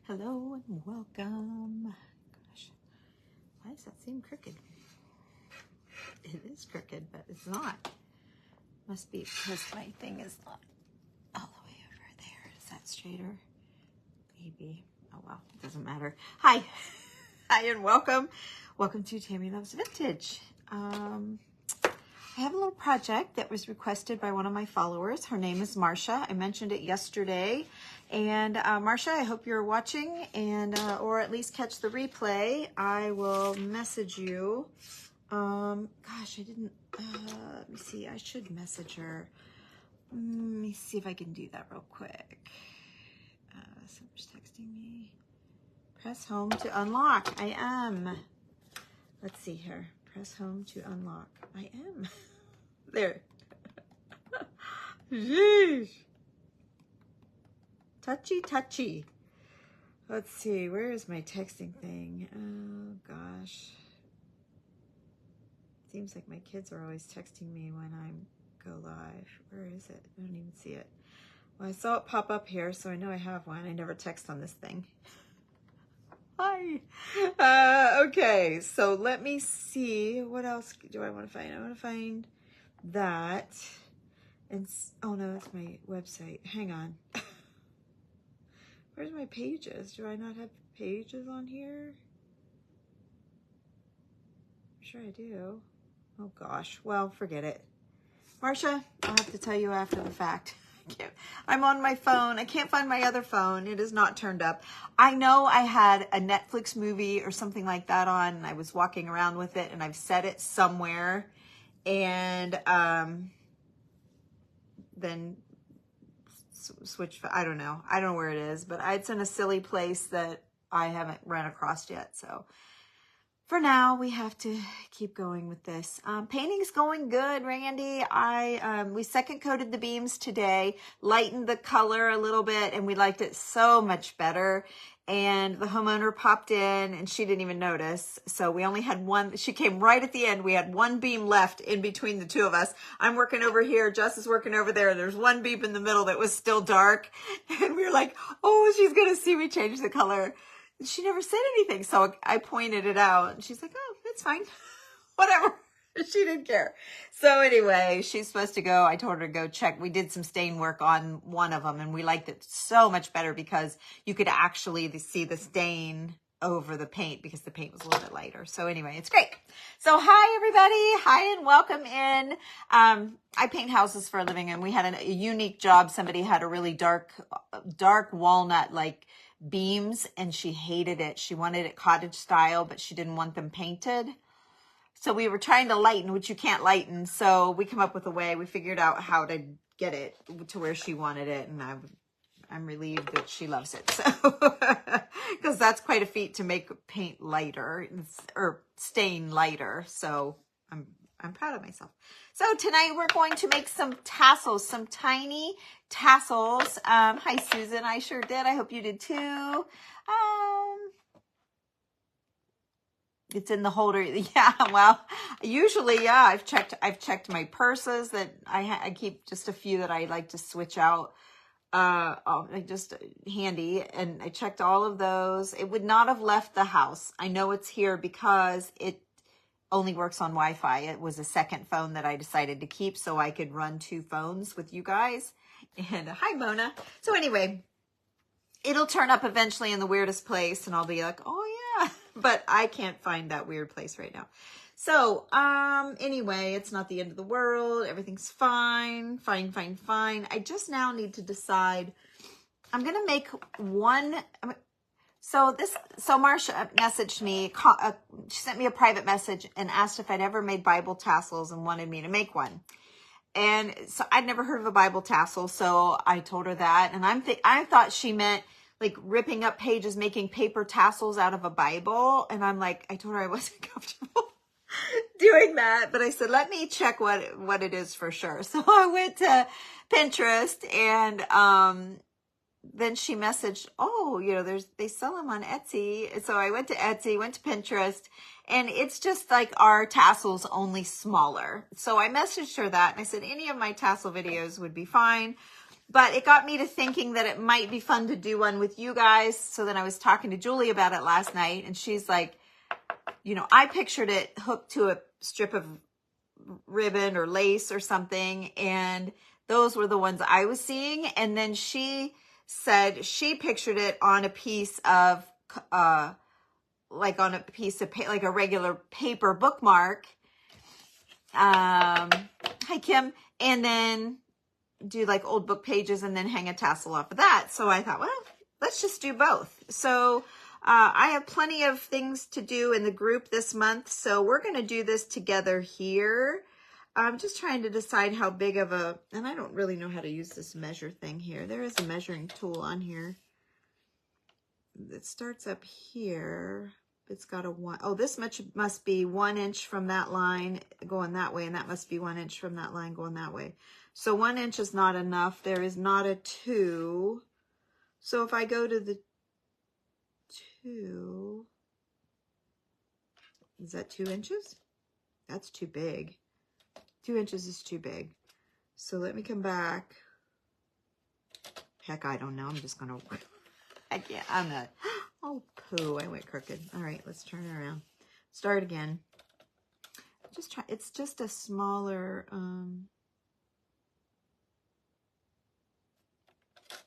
Hello and welcome. Gosh, why does that seem crooked? It is crooked, but it's not. Must be because my thing is not all the way over there. Is that straighter? Maybe. Oh well, it doesn't matter. Hi. Hi and welcome. Welcome to Tammy Loves Vintage. I have a little project that was requested by one of my followers. Her name is Marcia. I mentioned it yesterday. And Marcia, I hope you're watching and or at least catch the replay. I will message you. Gosh, I didn't, let me see. I should message her. Let me see if I can do that real quick. Someone's texting me. Press home to unlock. I am. Let's see here. Press home to unlock. I am. There. Jeez. Touchy, touchy. Let's see. Where is my texting thing? Oh, gosh. Seems like my kids are always texting me when I go live. Where is it? I don't even see it. Well, I saw it pop up here, so I know I have one. I never text on this thing. Hi. Okay, so let me see. What else do I want to find? I want to find that. And oh no, that's my website. Hang on. Where's my pages? Do I not have pages on here? I'm sure I do. Oh gosh. Well, forget it. Marcia, I'll have to tell you after the fact. I'm on my phone. I can't find my other phone. It is not turned up. I know I had a Netflix movie or something like that on, and I was walking around with it, and I've set it somewhere, and then switch. I don't know where it is, but it's in a silly place that I haven't run across yet. So for now, we have to keep going with this. Painting's going good, Randy. We second coated the beams today, lightened the color a little bit, and we liked it so much better. And the homeowner popped in, and she didn't even notice. So we only had one. She came right at the end. We had one beam left in between the two of us. I'm working over here. Jess is working over there. There's one beam in the middle that was still dark. And we were like, oh, she's going to see me change the color. She never said anything, so I pointed it out, and she's like, oh, it's fine. Whatever. She didn't care. So anyway, she's supposed to go. I told her to go check. We did some stain work on one of them, and we liked it so much better because you could actually see the stain over the paint because the paint was a little bit lighter. So anyway, it's great. So hi, everybody. Hi, and welcome in. I paint houses for a living, and we had a unique job. Somebody had a really dark walnut, like, beams, and she hated it. She wanted it cottage style, but she didn't want them painted. So we were trying to lighten, which you can't lighten. So we come up with a way. We figured out how to get it to where she wanted it, and I'm relieved that she loves it. So because that's quite a feat to make paint lighter or stain lighter. So I'm proud of myself. So tonight we're going to make some tassels, some tiny tassels. Hi, Susan. I sure did. I hope you did too. It's in the holder. Yeah, well, usually, yeah, I've checked my purses that I keep just a few that I like to switch out. Just handy. And I checked all of those. It would not have left the house. I know it's here because it only works on Wi-Fi. It was a second phone that I decided to keep so I could run two phones with you guys. And hi, Mona. So anyway, it'll turn up eventually in the weirdest place, and I'll be like, oh yeah, but I can't find that weird place right now. So anyway, it's not the end of the world. Everything's fine. I just now need to decide. I'm gonna make one. So Marcia messaged me, she sent me a private message and asked if I'd ever made Bible tassels and wanted me to make one. And so I'd never heard of a Bible tassel, so I told her that. And I thought she meant like ripping up pages, making paper tassels out of a Bible. And I'm like, I told her I wasn't comfortable doing that, but I said, let me check what it is for sure. So I went to Pinterest, and then she messaged, oh, they sell them on Etsy. So I went to Etsy, went to Pinterest, and it's just like our tassels, only smaller. So I messaged her that, and I said, any of my tassel videos would be fine. But it got me to thinking that it might be fun to do one with you guys. So then I was talking to Julie about it last night, and she's like, you know, I pictured it hooked to a strip of ribbon or lace or something, and those were the ones I was seeing. And then she said she pictured it on a piece of like on a piece of like a regular paper bookmark. Hi Kim. And then do like old book pages and then hang a tassel off of that. So I thought, well, let's just do both. So I have plenty of things to do in the group this month, so we're going to do this together here. I'm just trying to decide how big of a, and I don't really know how to use this measure thing here. There is a measuring tool on here. It starts up here. It's got a one. Oh, this much must be 1 inch from that line going that way, and that must be 1 inch from that line going that way. So 1 inch is not enough. There is not a 2. So if I go to the 2, is that 2 inches? That's too big. 2 inches is too big. So let me come back. Heck, I don't know. I'm just gonna, I'm not, oh poo, I went crooked. All right, let's turn it around. Start again. Just try, it's just a smaller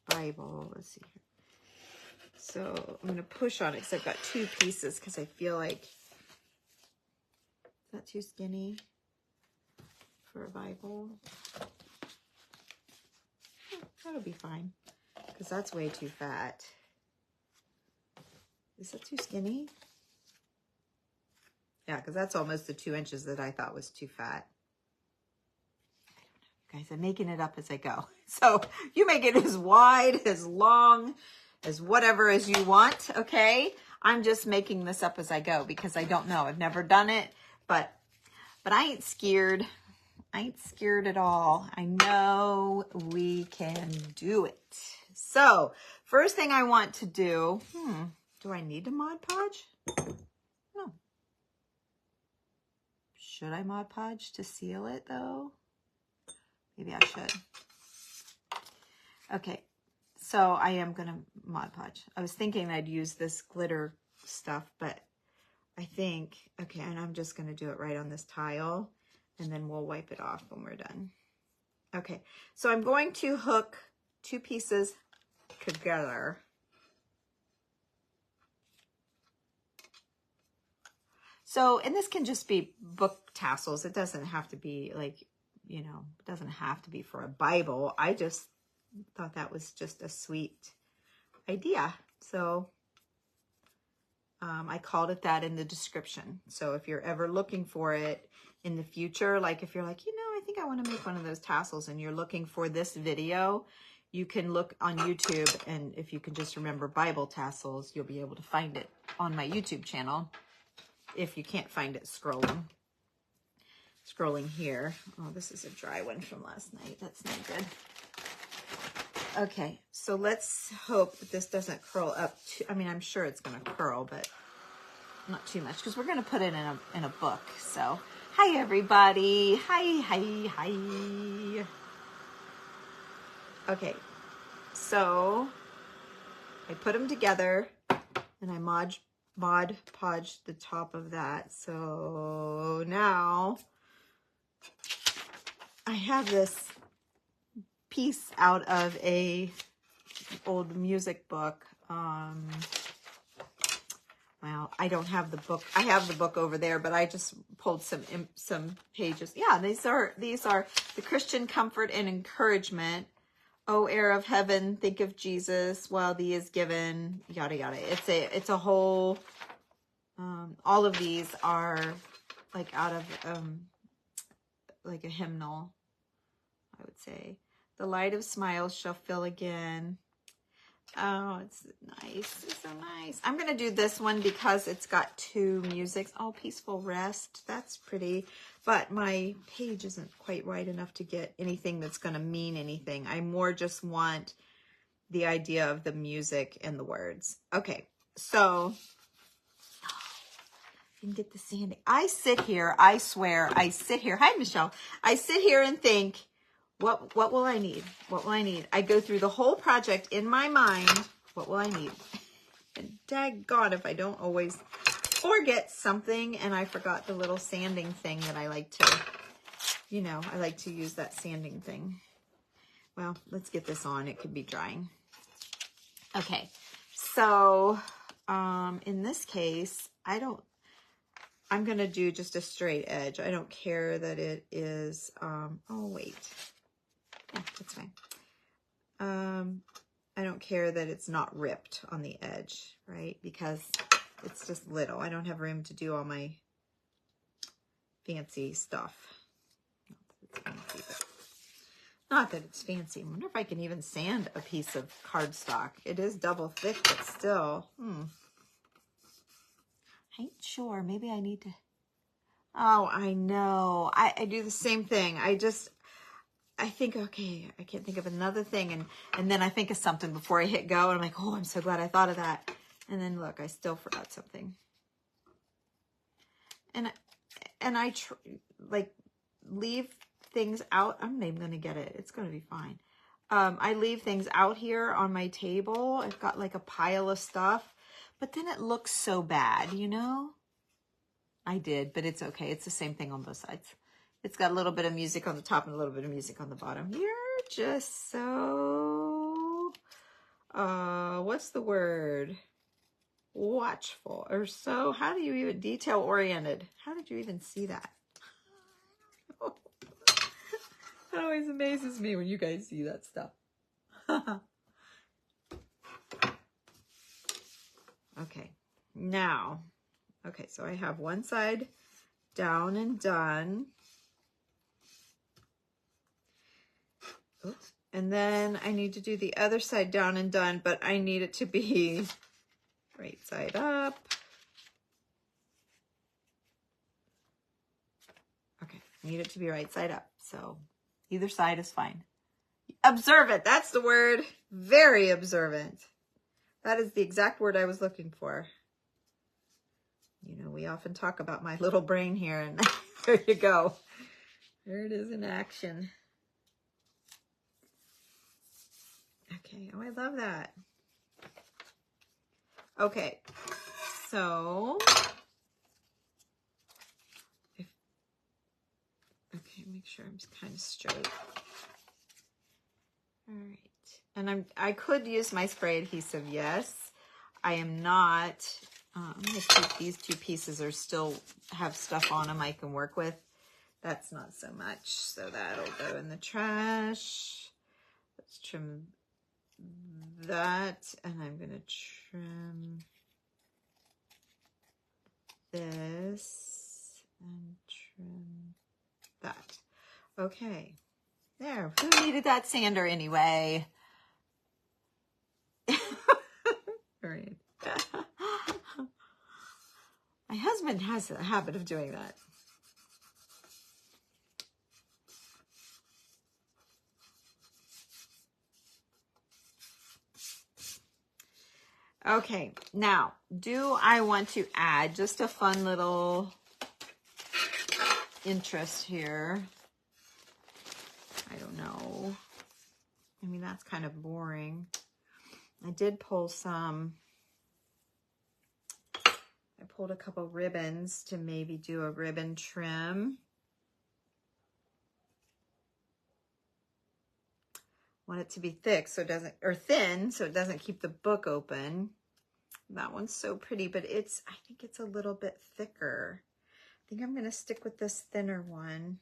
Bible. Let's see here. So I'm gonna push on it because I've got 2 pieces because I feel like, is that too skinny for a Bible? That'll be fine because that's way too fat. Is that too skinny? Yeah, because that's almost the 2 inches that I thought was too fat. I don't know, guys. I'm making it up as I go. So you make it as wide, as long, as whatever as you want, okay? I'm just making this up as I go because I don't know. I've never done it, but I ain't scared. I ain't scared at all. I know we can do it. So first thing I want to do, do I need to Mod Podge? No. Should I Mod Podge to seal it though? Maybe I should. Okay, so I am gonna Mod Podge. I was thinking I'd use this glitter stuff, but I think, okay, and I'm just gonna do it right on this tile, and then we'll wipe it off when we're done. Okay, so I'm going to hook 2 pieces together. So, and this can just be book tassels. It doesn't have to be like, you know, it doesn't have to be for a Bible. I just thought that was just a sweet idea. So I called it that in the description. So if you're ever looking for it in the future, like if you're like, you know, I think I want to make one of those tassels and you're looking for this video, you can look on YouTube, and if you can just remember Bible tassels, you'll be able to find it on my YouTube channel. If you can't find it scrolling here. Oh, this is a dry one from last night. That's not good. Okay, so let's hope that this doesn't curl up too, I mean, I'm sure it's going to curl, but not too much, because we're going to put it in a book. So, hi everybody. Hi. Okay, so I put them together and I Mod Podge the top of that. So now I have this piece out of a old music book. Well, I don't have the book. I have the book over there, but I just pulled some pages. Yeah, these are the Christian comfort and encouragement. Oh, heir of heaven, think of Jesus while thee is given. Yada yada. It's a whole. All of these are like out of like a hymnal, I would say. The light of smiles shall fill again. Oh, it's nice. It's so nice. I'm going to do this one because it's got 2 musics. Oh, peaceful rest. That's pretty. But my page isn't quite right enough to get anything that's going to mean anything. I more just want the idea of the music and the words. Okay, so you can get the sanding. I sit here, I swear, I sit here. Hi, Michelle. I sit here and think, What will I need? What will I need? I go through the whole project in my mind. What will I need? And daggone if I don't always forget something, and I forgot the little sanding thing that I like to, you know, I like to use that sanding thing. Well, let's get this on. It could be drying. Okay, so in this case, I'm going to do just a straight edge. I don't care that it is, oh, wait. Yeah, that's fine. I don't care that it's not ripped on the edge, right? Because it's just little. I don't have room to do all my fancy stuff. Not that it's fancy. I wonder if I can even sand a piece of cardstock. It is double thick, but still. I ain't sure. Maybe I need to. Oh, I know. I do the same thing. I think, okay, I can't think of another thing. And then I think of something before I hit go. And I'm like, oh, I'm so glad I thought of that. And then look, I still forgot something. And I like leave things out. I'm not even going to get it. It's going to be fine. I leave things out here on my table. I've got like a pile of stuff, but then it looks so bad, you know? I did, but it's okay. It's the same thing on both sides. It's got a little bit of music on the top and a little bit of music on the bottom. You're just so, what's the word? Watchful or so. How do you even detail oriented? How did you even see that? That always amazes me when you guys see that stuff. Okay, now, okay, so I have one side down and done. Oops. And then I need to do the other side down and done, but I need it to be right side up. Okay, I need it to be right side up. So either side is fine. Observant, that's the word. Very observant. That is the exact word I was looking for. You know, we often talk about my little brain here, and there you go. There it is in action. Okay, oh, I love that. Okay, so, okay, make sure I'm kind of straight. All right, and I could use my spray adhesive, yes. I am not. I'm going to keep these two pieces or still have stuff on them I can work with. That's not so much, so that'll go in the trash. Let's trim that, and I'm going to trim this and trim that. Okay, there. Who needed that sander anyway? All right. My husband has a habit of doing that. Okay, now, do I want to add just a fun little interest here? I don't know. I mean, that's kind of boring. I did pull some. I pulled a couple ribbons to maybe do a ribbon trim. Want it to be thick so it doesn't, or thin so it doesn't keep the book open. That one's so pretty, but I think it's a little bit thicker. I think I'm going to stick with this thinner one.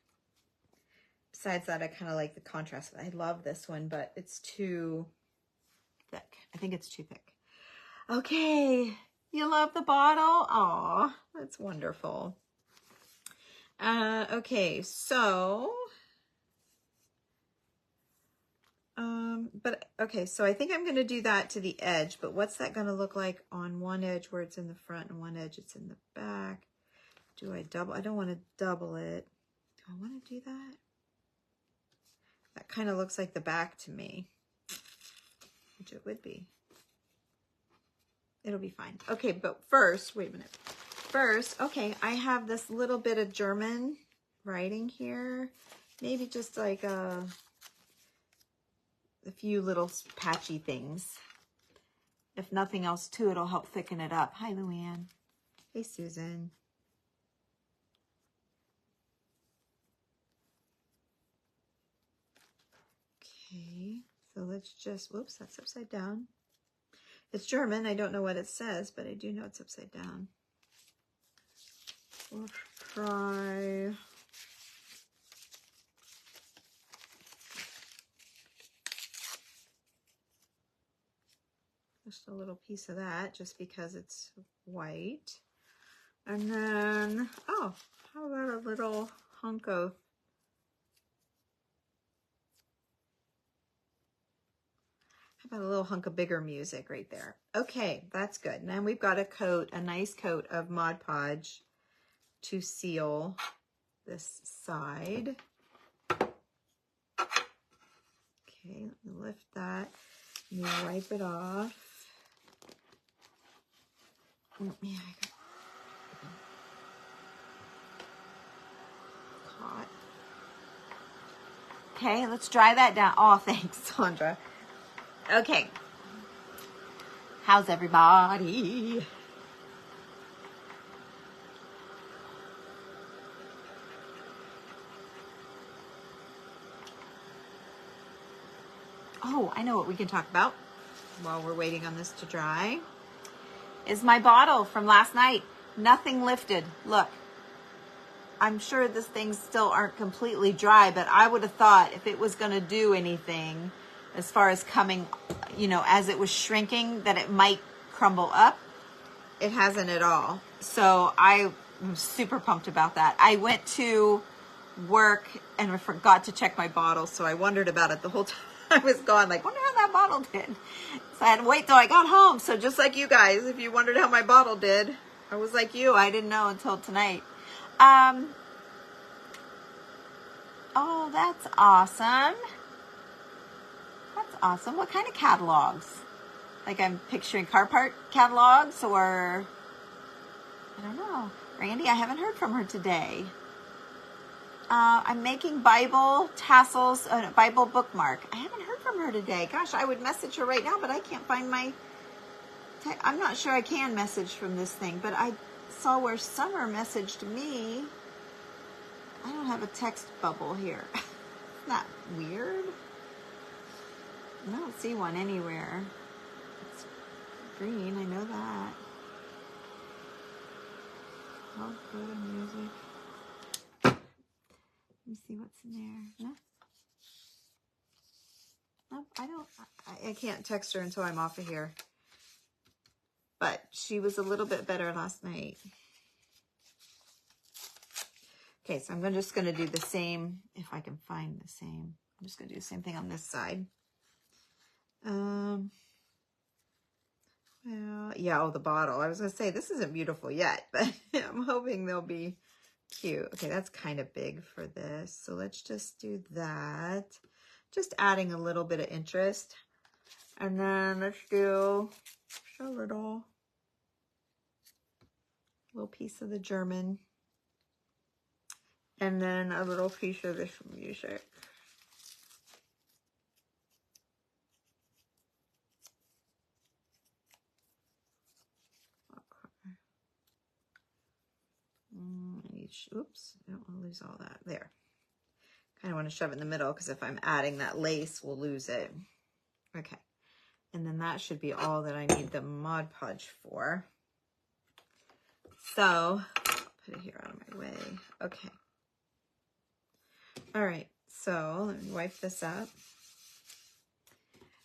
Besides that, I kind of like the contrast. I love this one, but it's too thick. I think it's too thick. Okay. You love the bottle? Aw, that's wonderful. Okay, so, okay, so I think I'm going to do that to the edge, but what's that going to look like on one edge where it's in the front and one edge it's in the back? Do I double? I don't want to double it. Do I want to do that? That kind of looks like the back to me, which it would be. It'll be fine. Okay, but first, wait a minute. First, okay, I have this little bit of German writing here. Maybe just like a a few little patchy things. If nothing else too, it'll help thicken it up. Hi, Luann. Hey, Susan. Okay, so let's just, whoops, that's upside down. It's German. I don't know what it says, but I do know it's upside down. We'll try. Just a little piece of that, just because it's white. And then, oh, how about a little hunk of, bigger music right there. Okay, that's good. Now we've got a nice coat of Mod Podge to seal this side. Okay, let me lift that. Let me wipe it off. Yeah, I got caught. Okay, let's dry that down. Oh, thanks, Sandra. Okay. How's everybody? Oh, I know what we can talk about while we're waiting on this to dry. Is my bottle from last night. Nothing lifted. Look. I'm sure these things still aren't completely dry, but I would have thought if it was going to do anything as far as coming, you know, as it was shrinking, that it might crumble up. It hasn't at all. So I'm super pumped about that. I went to work and I forgot to check my bottle, so I wondered about it the whole time I was gone. Like, wonder how that bottle did. So I had to wait till I got home. So just like you guys, if you wondered how my bottle did, I was like you. I didn't know until tonight. Oh, that's awesome. That's awesome. What kind of catalogs? Like I'm picturing car part catalogs or, I don't know. Randy, I haven't heard from her today. I'm making Bible tassels, Bible bookmark. I haven't heard from her today. Gosh, I would message her right now, but I can't find my, I'm not sure I can message from this thing, but I saw where Summer messaged me. I don't have a text bubble here. Isn't that weird? I don't see one anywhere. It's green, I know that. Oh, go to music. Let me see what's in there. No? Nope, I can't text her until I'm off of here. But she was a little bit better last night. Okay, so I'm just going to do the same, if I can find the same. I'm just going to do the same thing on this side. Well, yeah, oh, the bottle. I was going to say, this isn't beautiful yet, but I'm hoping they'll be cute. Okay, that's kind of big for this. So let's just do that. Just adding a little bit of interest. And then let's do a little piece of the German. And then a little piece of this music. Okay. Oops, I don't want to lose all that. There. Kind of want to shove it in the middle because if I'm adding that lace, we'll lose it. Okay. And then that should be all that I need the Mod Podge for. So, put it here out of my way. Okay. All right, so let me wipe this up.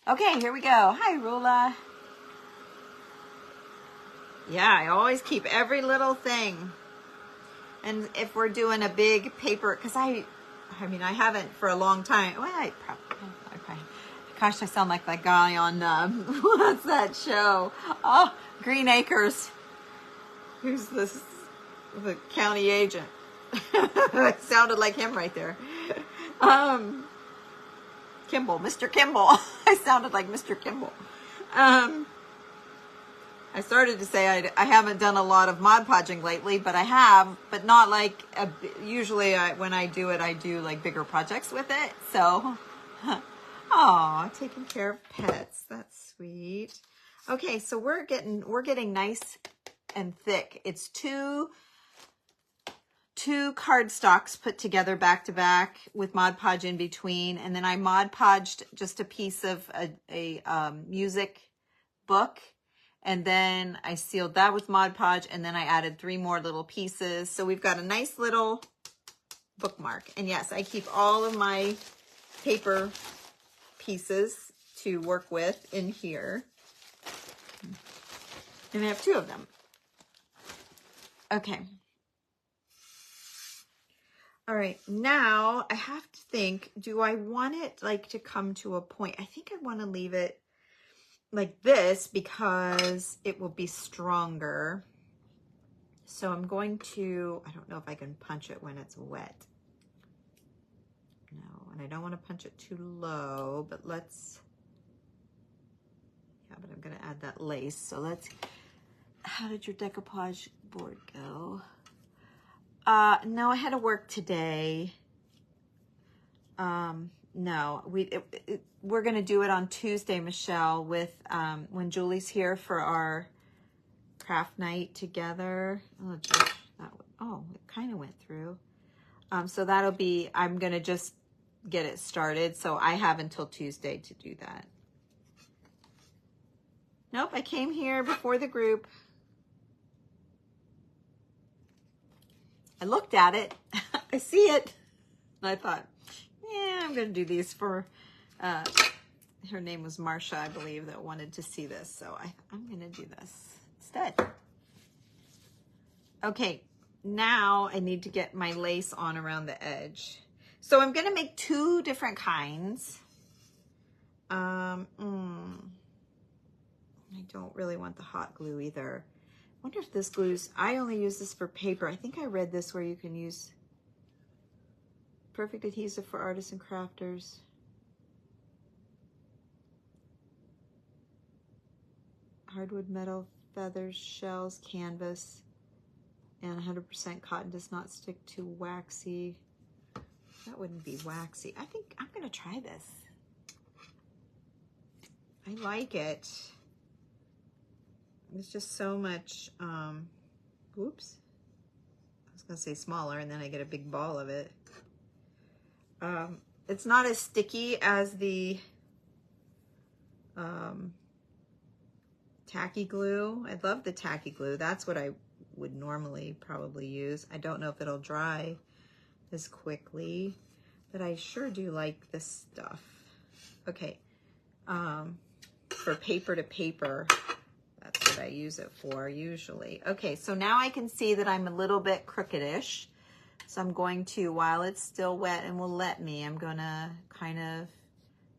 Okay, here we go. Hi, Rula. Yeah, I always keep every little thing. And if we're doing a big paper, because I mean, I haven't for a long time. Well, I probably, gosh, I sound like that guy on, what's that show? Oh, Green Acres. Who's the county agent? It sounded like him right there. Kimball, Mr. Kimball. I sounded like Mr. Kimball. I started to say I haven't done a lot of Mod Podging lately, but I have, but not like, usually when I do it, I do like bigger projects with it. So Oh, taking care of pets. That's sweet. Okay, so we're getting nice and thick. It's two cardstocks put together back to back with Mod Podge in between, and then I Mod Podged just a piece of a music book, and then I sealed that with Mod Podge, and then I added 3 more little pieces. So we've got a nice little bookmark. And yes, I keep all of my paper pieces to work with in here, and I have 2 of them. Okay. All right, now I have to think, do I want it like to come to a point? I think I want to leave it like this because it will be stronger. So I'm going to, I don't know if I can punch it when it's wet. No, and I don't want to punch it too low, but let's, yeah, but I'm going to add that lace. So let's, how did your decoupage board go? No, I had to work today. No, we're going to do it on Tuesday, Michelle, with, when Julie's here for our craft night together. Oh, geez, it kind of went through. So that'll be, I'm going to just get it started. So I have until Tuesday to do that. Nope, I came here before the group. I looked at it, I see it, and I thought, yeah, I'm going to do these for, her name was Marsha, I believe, that wanted to see this, so I'm going to do this instead. Okay, now I need to get my lace on around the edge. So I'm going to make 2 different kinds. I don't really want the hot glue either. I wonder if this glue's, I only use this for paper. I think I read this where you can use perfect adhesive for artists and crafters. Hardwood, metal, feathers, shells, canvas, and 100% cotton does not stick to waxy. That wouldn't be waxy. I think I'm going to try this. I like it. It's just so much, oops, I was gonna say smaller and then I get a big ball of it. It's not as sticky as the tacky glue. I love the tacky glue. That's what I would normally probably use. I don't know if it'll dry as quickly, but I sure do like this stuff. Okay, for paper to paper, that's what I use it for usually. Okay, so now I can see that I'm a little bit crookedish. So I'm going to, while it's still wet and will let me, I'm gonna kind of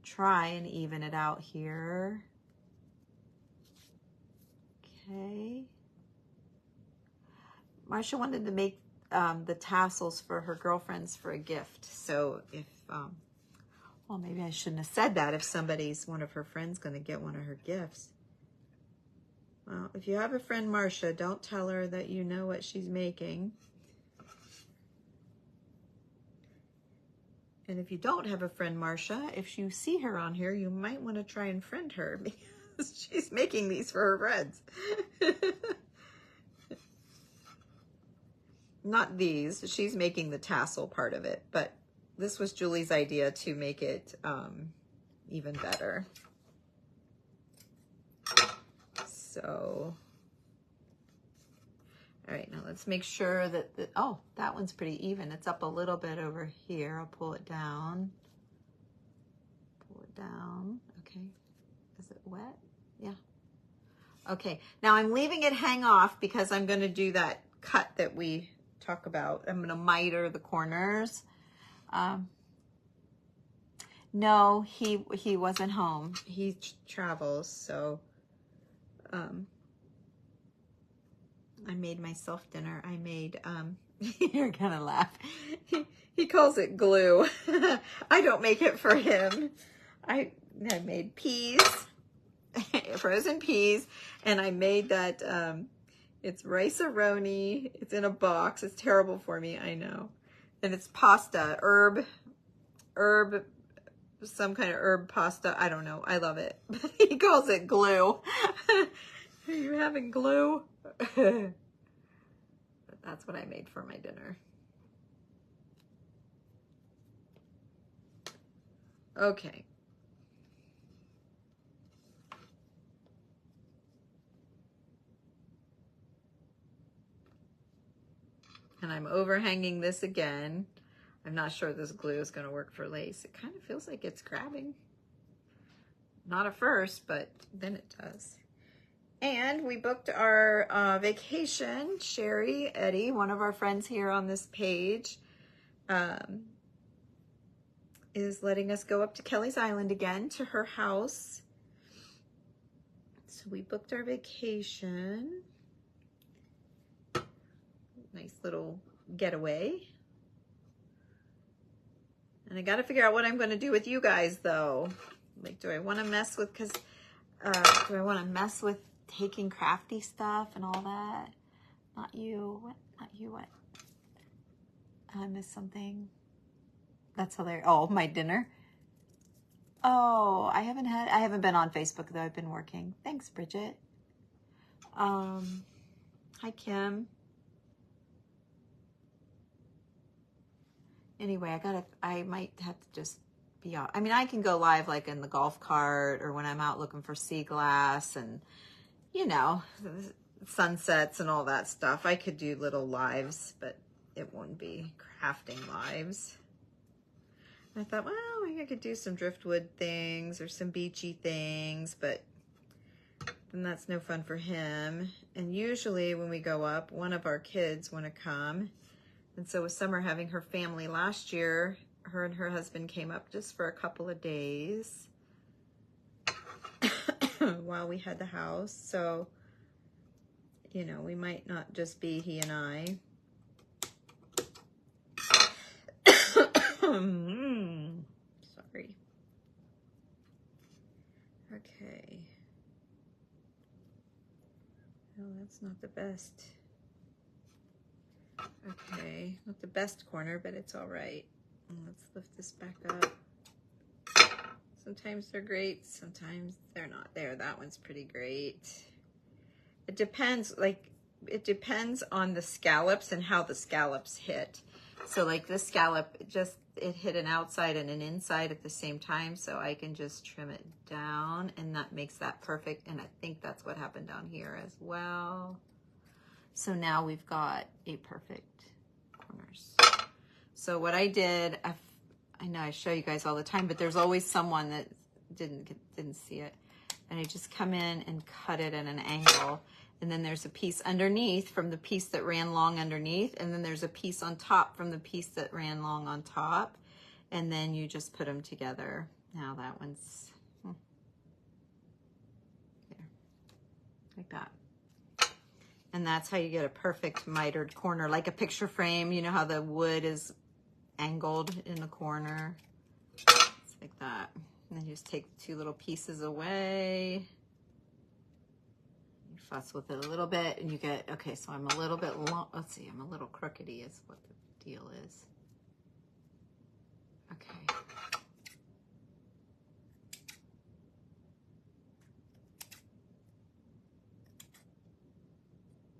try and even it out here. Okay. Marsha wanted to make the tassels for her girlfriends for a gift. So if, well, maybe I shouldn't have said that if one of her friends gonna get one of her gifts. Well, if you have a friend, Marsha, don't tell her that you know what she's making. And if you don't have a friend, Marsha, if you see her on here, you might want to try and friend her because she's making these for her friends. Not these, she's making the tassel part of it, but this was Julie's idea to make it even better. So, all right, now let's make sure that, oh, that one's pretty even. It's up a little bit over here. I'll pull it down. Pull it down. Okay. Is it wet? Yeah. Okay. Now I'm leaving it hang off because I'm going to do that cut that we talk about. I'm going to miter the corners. No, he wasn't home. He travels, so I made myself dinner. I made, you're gonna laugh. He calls it glue. I don't make it for him. I made peas, frozen peas, and I made that, it's rice-a-roni. It's in a box. It's terrible for me, I know. And it's pasta, herb some kind of herb pasta. I don't know. I love it. He calls it glue. Are you having glue? But that's what I made for my dinner. Okay. And I'm overhanging this again. I'm not sure this glue is going to work for lace. It kind of feels like it's grabbing. Not at first, but then it does. And we booked our vacation. Sherry, Eddie, one of our friends here on this page, is letting us go up to Kelly's Island again to her house. So we booked our vacation. Nice little getaway. And I got to figure out what I'm going to do with you guys, though. Like, do I want to mess with, do I want to mess with taking crafty stuff and all that? Not you. What? Not you. What? I missed something. That's hilarious. Oh, my dinner. Oh, I haven't been on Facebook though. I've been working. Thanks, Bridget. Hi, Kim. Anyway, I might have to just be out. I mean, I can go live like in the golf cart or when I'm out looking for sea glass and, you know, sunsets and all that stuff. I could do little lives, but it won't be crafting lives. I thought, well, I could do some driftwood things or some beachy things, but then that's no fun for him. And usually when we go up, one of our kids want to come. And so with Summer having her family last year, her and her husband came up just for a couple of days while we had the house. So, you know, we might not just be he and I. Sorry. Okay. Well, that's not the best. Okay, not the best corner, but it's all right. Let's lift this back up. Sometimes they're great, sometimes they're not. There, that one's pretty great. It depends, like, it depends on the scallops and how the scallops hit. So like this scallop, it hit an outside and an inside at the same time, so I can just trim it down, and that makes that perfect. And I think that's what happened down here as well. So now we've got 8 perfect corners. So what I did, I know I show you guys all the time, but there's always someone that didn't see it. And I just come in and cut it at an angle. And then there's a piece underneath from the piece that ran long underneath. And then there's a piece on top from the piece that ran long on top. And then you just put them together. Now that one's there, like that. And that's how you get a perfect mitered corner, like a picture frame. You know how the wood is angled in the corner? It's like that. And then you just take the 2 little pieces away. You fuss with it a little bit and you get, okay, so I'm a little bit long. Let's see, I'm a little crookedy is what the deal is. Okay.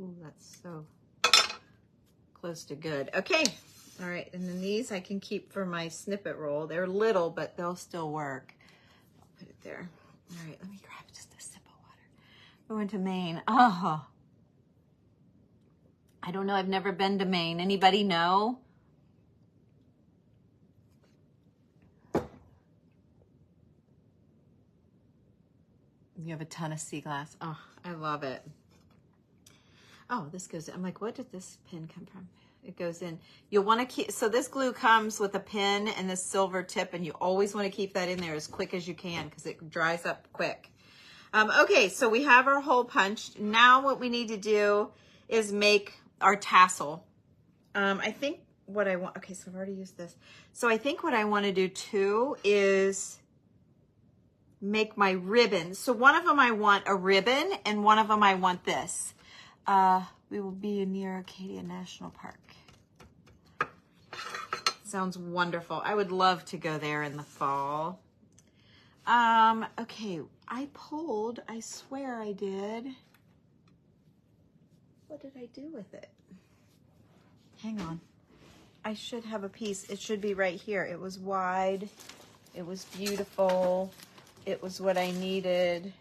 Ooh, that's so close to good. Okay. All right. And then these I can keep for my snippet roll. They're little, but they'll still work. I'll put it there. All right. Let me grab just a sip of water. Going to Maine. Oh, I don't know. I've never been to Maine. Anybody know? You have a ton of sea glass. Oh, I love it. Oh, this goes, I'm like, what did this pin come from? It goes in. You'll want to keep, so this glue comes with a pin and this silver tip, and you always want to keep that in there as quick as you can because it dries up quick. Okay, so we have our hole punched. Now what we need to do is make our tassel. I think what I want, okay, so I've already used this. So I think what I want to do too is make my ribbon. So one of them I want a ribbon and one of them I want this. We will be near Acadia National Park. Sounds wonderful. I would love to go there in the fall. Okay, I pulled, I swear I did. What did I do with it? Hang on. I should have a piece. It should be right here. It was wide. It was beautiful. It was what I needed.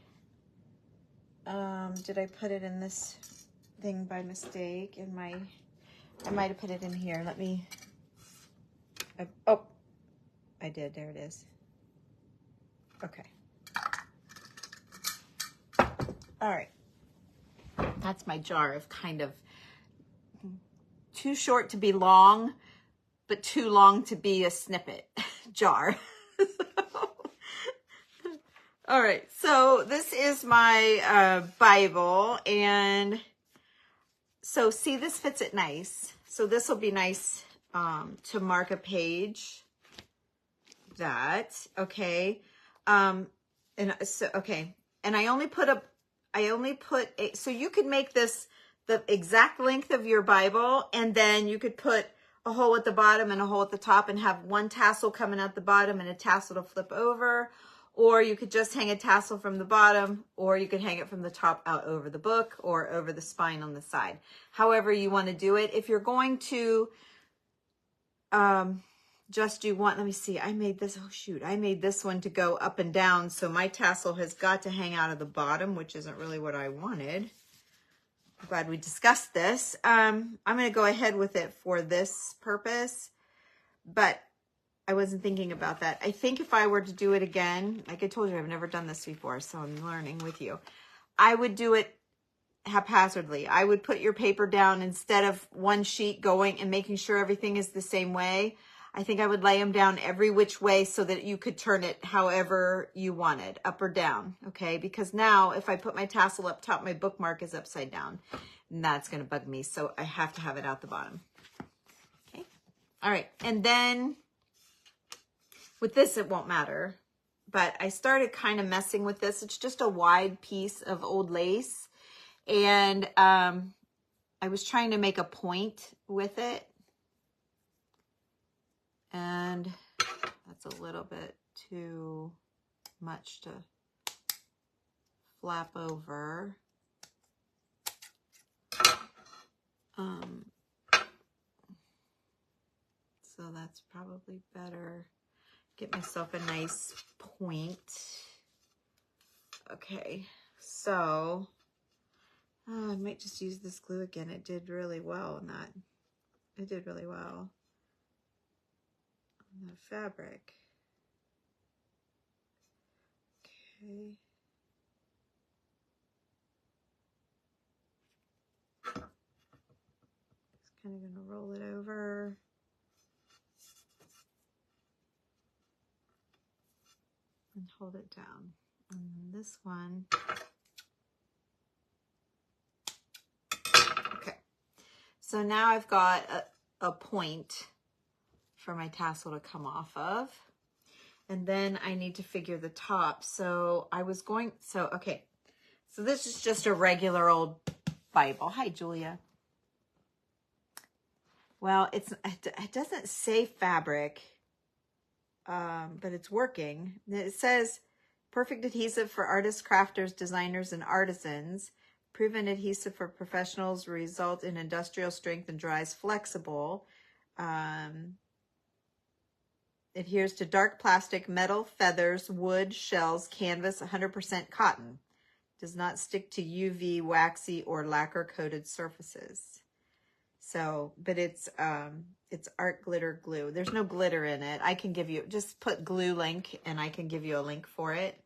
Did I put it in this thing by mistake? I might have put it in here. Let me, oh, I did. There it is. Okay. All right. That's my jar of kind of too short to be long, but too long to be a snippet jar. All right, so this is my Bible, and so see, this fits it nice. So this will be nice to mark a page. Okay. And so, okay, and I only put so you could make this the exact length of your Bible, and then you could put a hole at the bottom and a hole at the top and have one tassel coming out the bottom and a tassel to flip over. Or you could just hang a tassel from the bottom, or you could hang it from the top out over the book or over the spine on the side. However you want to do it. If you're going to just do one, let me see, I made this, oh shoot, I made this one to go up and down, so my tassel has got to hang out of the bottom, which isn't really what I wanted. I'm glad we discussed this. I'm going to go ahead with it for this purpose, but I wasn't thinking about that. I think if I were to do it again, like I told you, I've never done this before, so I'm learning with you. I would do it haphazardly. I would put your paper down instead of one sheet going and making sure everything is the same way. I think I would lay them down every which way so that you could turn it however you wanted, up or down, okay? Because now if I put my tassel up top, my bookmark is upside down, and that's going to bug me, so I have to have it out the bottom. Okay? All right, and then with this, it won't matter, but I started kind of messing with this. It's just a wide piece of old lace, and I was trying to make a point with it, and that's a little bit too much to flap over. So that's probably better. Get myself a nice point. Okay, so I might just use this glue again. It did really well on that. It did really well on the fabric. Okay. Just kind of going to roll it over. And hold it down. And this one. Okay. So now I've got a point for my tassel to come off of. And then I need to figure the top. So I was going, okay. So this is just a regular old Bible. Hi, Julia. Well, it doesn't say fabric. But it's working. It says perfect adhesive for artists, crafters, designers, and artisans. Proven adhesive for professionals, result in industrial strength and dries flexible. Adheres to dark plastic, metal, feathers, wood, shells, canvas, 100% cotton. Does not stick to UV, waxy, or lacquer coated surfaces. So, but it's art glitter glue. There's no glitter in it. I can give you, just put glue link and I can give you a link for it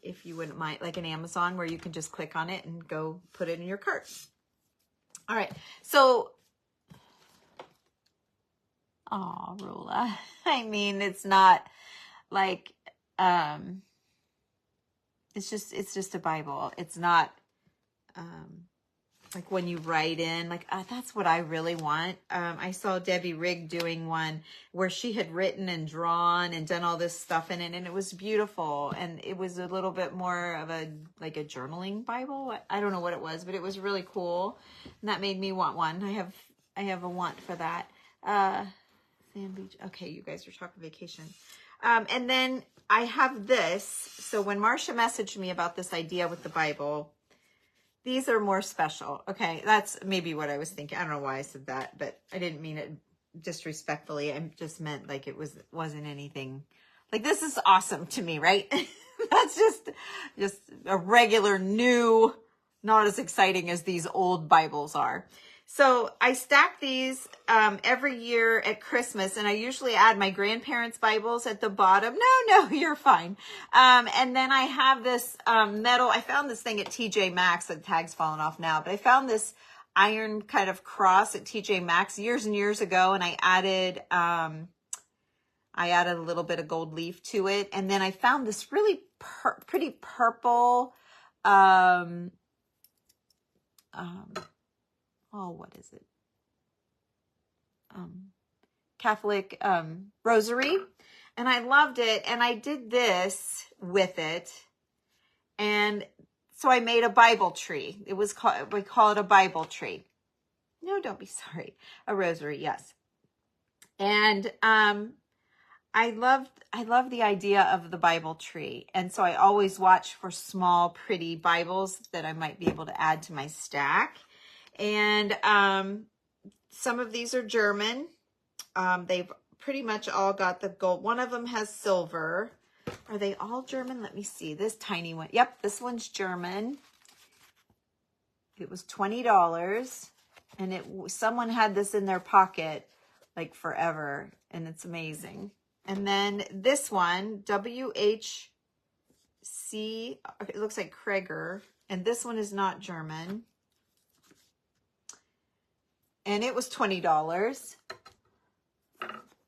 if you wouldn't mind, like an Amazon where you can just click on it and go put it in your cart. All right. So, oh, Rula. I mean, it's not like, it's just a Bible. It's not, like when you write in, like, that's what I really want. I saw Debbie Rigg doing one where she had written and drawn and done all this stuff in it, and it was beautiful. And it was a little bit more of like a journaling Bible. I don't know what it was, but it was really cool. And that made me want one. I have a want for that. Sand Beach. Okay, you guys are talking vacation. And then I have this. So when Marcia messaged me about this idea with the Bible, these are more special. Okay, that's maybe what I was thinking. I don't know why I said that, but I didn't mean it disrespectfully. I just meant like wasn't anything. Like, this is awesome to me, right? That's just a regular new, not as exciting as these old Bibles are. So I stack these every year at Christmas, and I usually add my grandparents' Bibles at the bottom. No, you're fine. And then I have this metal. I found this thing at TJ Maxx. The tag's fallen off now, but I found this iron kind of cross at TJ Maxx years and years ago, and I added a little bit of gold leaf to it, and then I found this really pretty purple. What is it? Catholic rosary, and I loved it, and I did this with it, and so I made a Bible tree. We call it a Bible tree. No, don't be sorry. A rosary, yes. And I love the idea of the Bible tree, and so I always watch for small, pretty Bibles that I might be able to add to my stack. And some of these are German. They've pretty much all got the gold. One of them has silver. Are they all German? Let me see. This tiny one. Yep, this one's German. It was $20, and someone had this in their pocket like forever, and it's amazing. And then this one, WHC, it looks like Kreger, and this one is not German. And it was $20.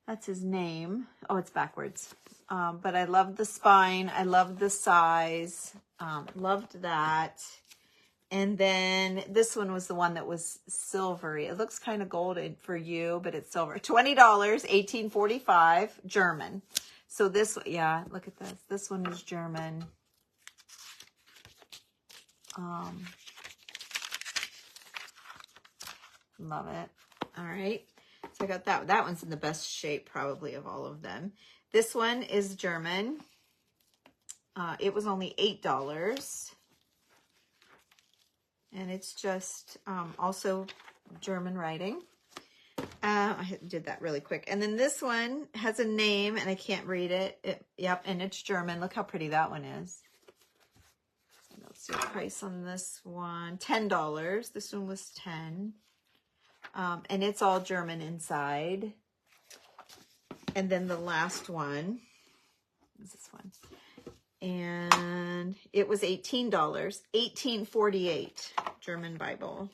That's his name. Oh, it's backwards. But I loved the spine. I loved the size. Loved that. And then this one was the one that was silvery. It looks kind of golden for you, but it's silver. $20, 1845, German. So this, yeah, look at this. This one is German. Love it. All right. So I got that. That one's in the best shape probably of all of them. This one is German. It was only $8. And it's just also German writing. I did that really quick. And then this one has a name, and I can't read it. Yep, and it's German. Look how pretty that one is. Let's see the price on this one. $10. This one was $10. And it's all German inside. And then the last one is this one. And it was $18, $18.48, German Bible.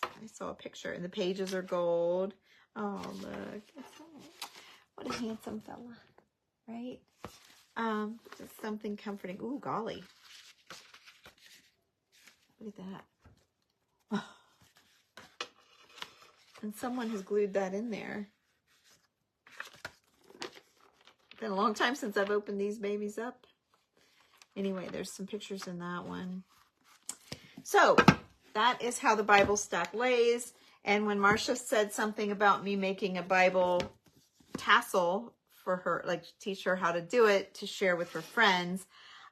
I saw a picture, and the pages are gold. Oh, look. What a handsome fella, right? Just something comforting. Ooh, golly. Look at that. And someone has glued that in there. It's been a long time since I've opened these babies up. Anyway, there's some pictures in that one. So that is how the Bible stack lays. And when Marcia said something about me making a Bible tassel for her, like teach her how to do it to share with her friends,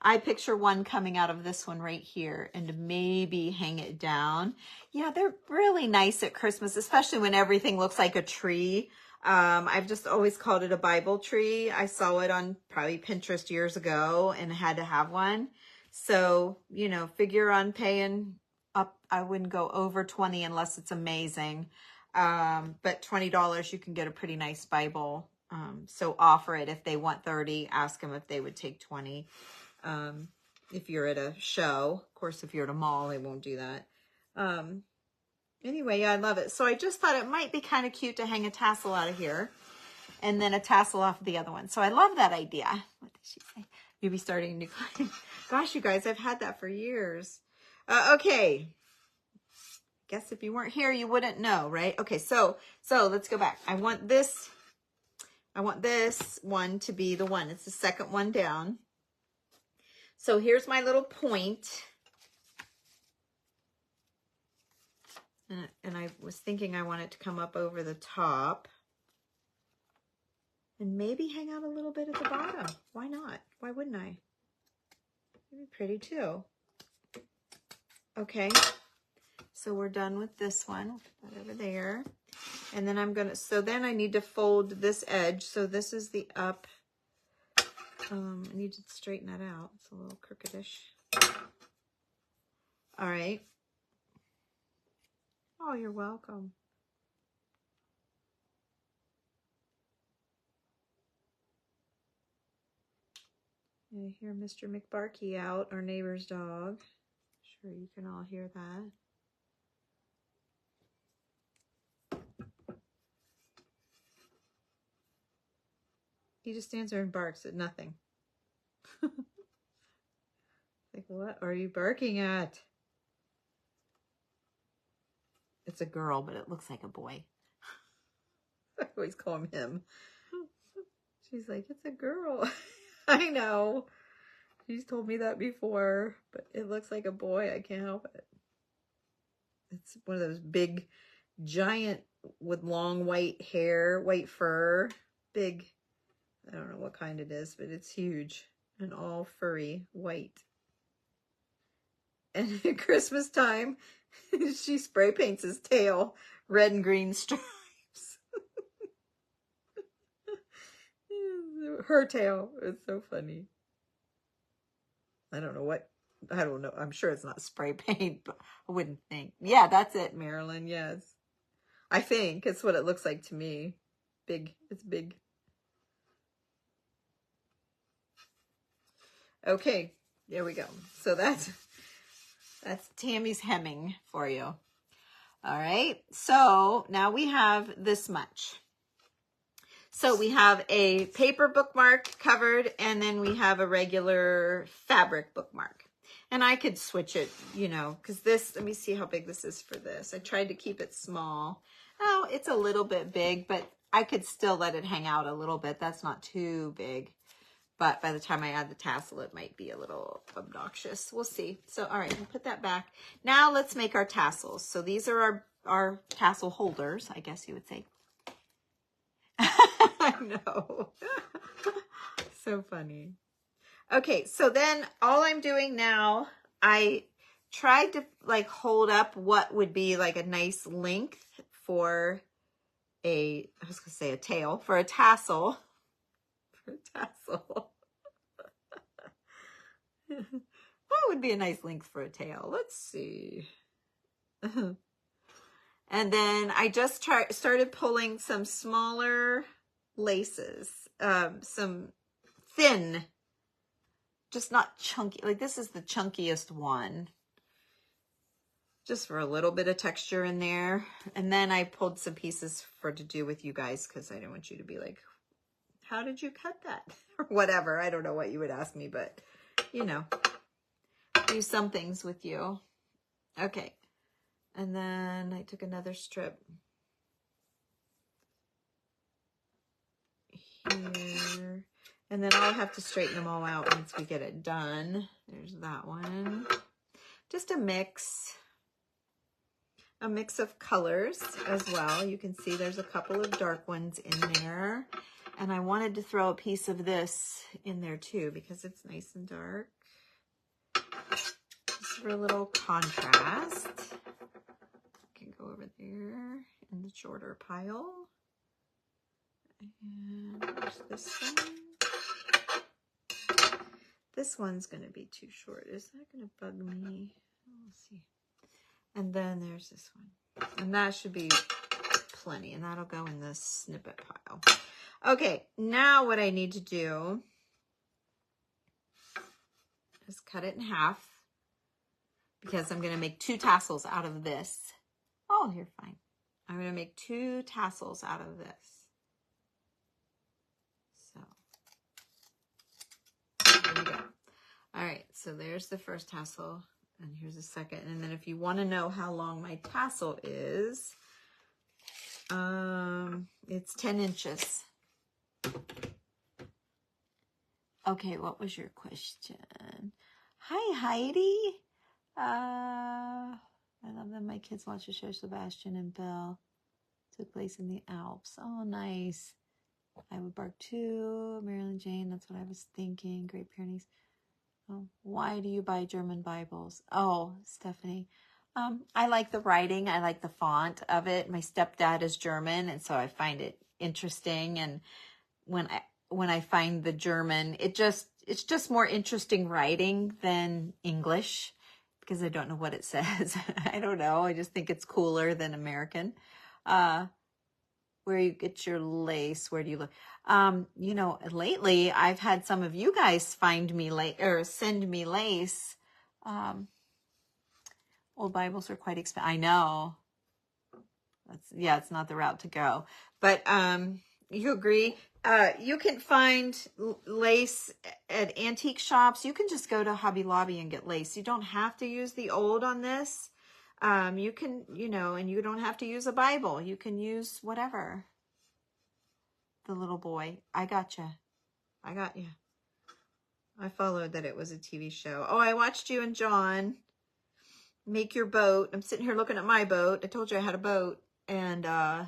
I picture one coming out of this one right here and maybe hang it down. Yeah, they're really nice at Christmas, especially when everything looks like a tree. I've just always called it a Bible tree. I saw it on probably Pinterest years ago and had to have one. So, you know, figure on paying up. I wouldn't go over 20 unless it's amazing. But $20, you can get a pretty nice Bible. So offer it. If they want 30, ask them if they would take 20. If you're at a show. Of course, if you're at a mall, they won't do that. Anyway, yeah, I love it. So I just thought it might be kind of cute to hang a tassel out of here and then a tassel off of the other one. So I love that idea. What did she say? You'll be starting a new client. Gosh, you guys, I've had that for years. Okay. Guess if you weren't here, you wouldn't know, right? Okay, so let's go back. I want this one to be the one. It's the second one down. So here's my little point. And I was thinking I want it to come up over the top. And maybe hang out a little bit at the bottom. Why not? Why wouldn't I? It'd be pretty too. Okay, so we're done with this one. Put that over there. And then I'm gonna, so then I need to fold this edge. So this is the up. I need to straighten that out. It's a little crookedish. All right. Oh, you're welcome. I hear Mr. McBarkey out, our neighbor's dog. Sure, you can all hear that. He just stands there and barks at nothing. Like, what are you barking at? It's a girl, but it looks like a boy. I always call him him. She's like, it's a girl. I know. She's told me that before, but it looks like a boy. I can't help it. It's one of those big, giant with long white hair, white fur. Big, I don't know what kind it is, but it's huge and all furry, white. And at Christmas time, she spray paints his tail red and green stripes. Her tail. It's so funny. I don't know. I'm sure it's not spray paint, but I wouldn't think. Yeah, that's it, Marilyn. Yes. I think it's what it looks like to me. Big. It's big. Okay. There we go. So that's Tammy's hemming for you. All right. So now we have this much. So we have a paper bookmark covered, and then we have a regular fabric bookmark. And I could switch it, you know, because this, let me see how big this is for this. I tried to keep it small. Oh, it's a little bit big, but I could still let it hang out a little bit. That's not too big. But by the time I add the tassel, it might be a little obnoxious. We'll see. So, all right, we'll put that back. Now let's make our tassels. So these are our tassel holders, I guess you would say. I know. So funny. Okay, so then all I'm doing now, I tried to like hold up what would be like a nice length for I was gonna say a tail, for a tassel. For a tassel. What would be a nice length for a tail? Let's see. And then I just started pulling some smaller laces, some thin, just not chunky. Like this is the chunkiest one, just for a little bit of texture in there. And then I pulled some pieces to do with you guys because I didn't want you to be like, how did you cut that? Or whatever. I don't know what you would ask me, but you know, do some things with you. Okay. And then I took another strip here. And then I'll have to straighten them all out once we get it done. There's that one. Just a mix of colors as well. You can see there's a couple of dark ones in there. And I wanted to throw a piece of this in there too because it's nice and dark. Just for a little contrast. Go over there in the shorter pile. And there's this one. This one's going to be too short. Is that going to bug me? We'll see. And then there's this one. And that should be plenty. And that'll go in the snippet pile. Okay, now what I need to do is cut it in half because I'm going to make 2 tassels out of this. Oh, you're fine. I'm going to make 2 tassels out of this. So, there we go. All right, so there's the first tassel, and here's the second. And then if you want to know how long my tassel is, it's 10 inches. Okay, what was your question? Hi, Heidi. I love that my kids watch the show Sebastian and Belle. Took place in the Alps. Oh, nice. I would bark too. Marilyn Jane, that's what I was thinking. Great Pyrenees. Oh, why do you buy German Bibles? Oh, Stephanie. I like the writing. I like the font of it. My stepdad is German, and so I find it interesting. And when I find the German, it's just more interesting writing than English because I don't know what it says. I don't know. I just think it's cooler than American. Where you get your lace? Where do you look? You know, lately I've had some of you guys find me lace or send me lace. Old Bibles are quite expensive. I know. It's not the route to go. But you agree? You can find lace at antique shops. You can just go to Hobby Lobby and get lace. You don't have to use the old on this. You can, you know, and you don't have to use a Bible. You can use whatever. The little boy. I got you. I got you. I followed that it was a TV show. Oh, I watched you and John make your boat. I'm sitting here looking at my boat. I told you I had a boat. And I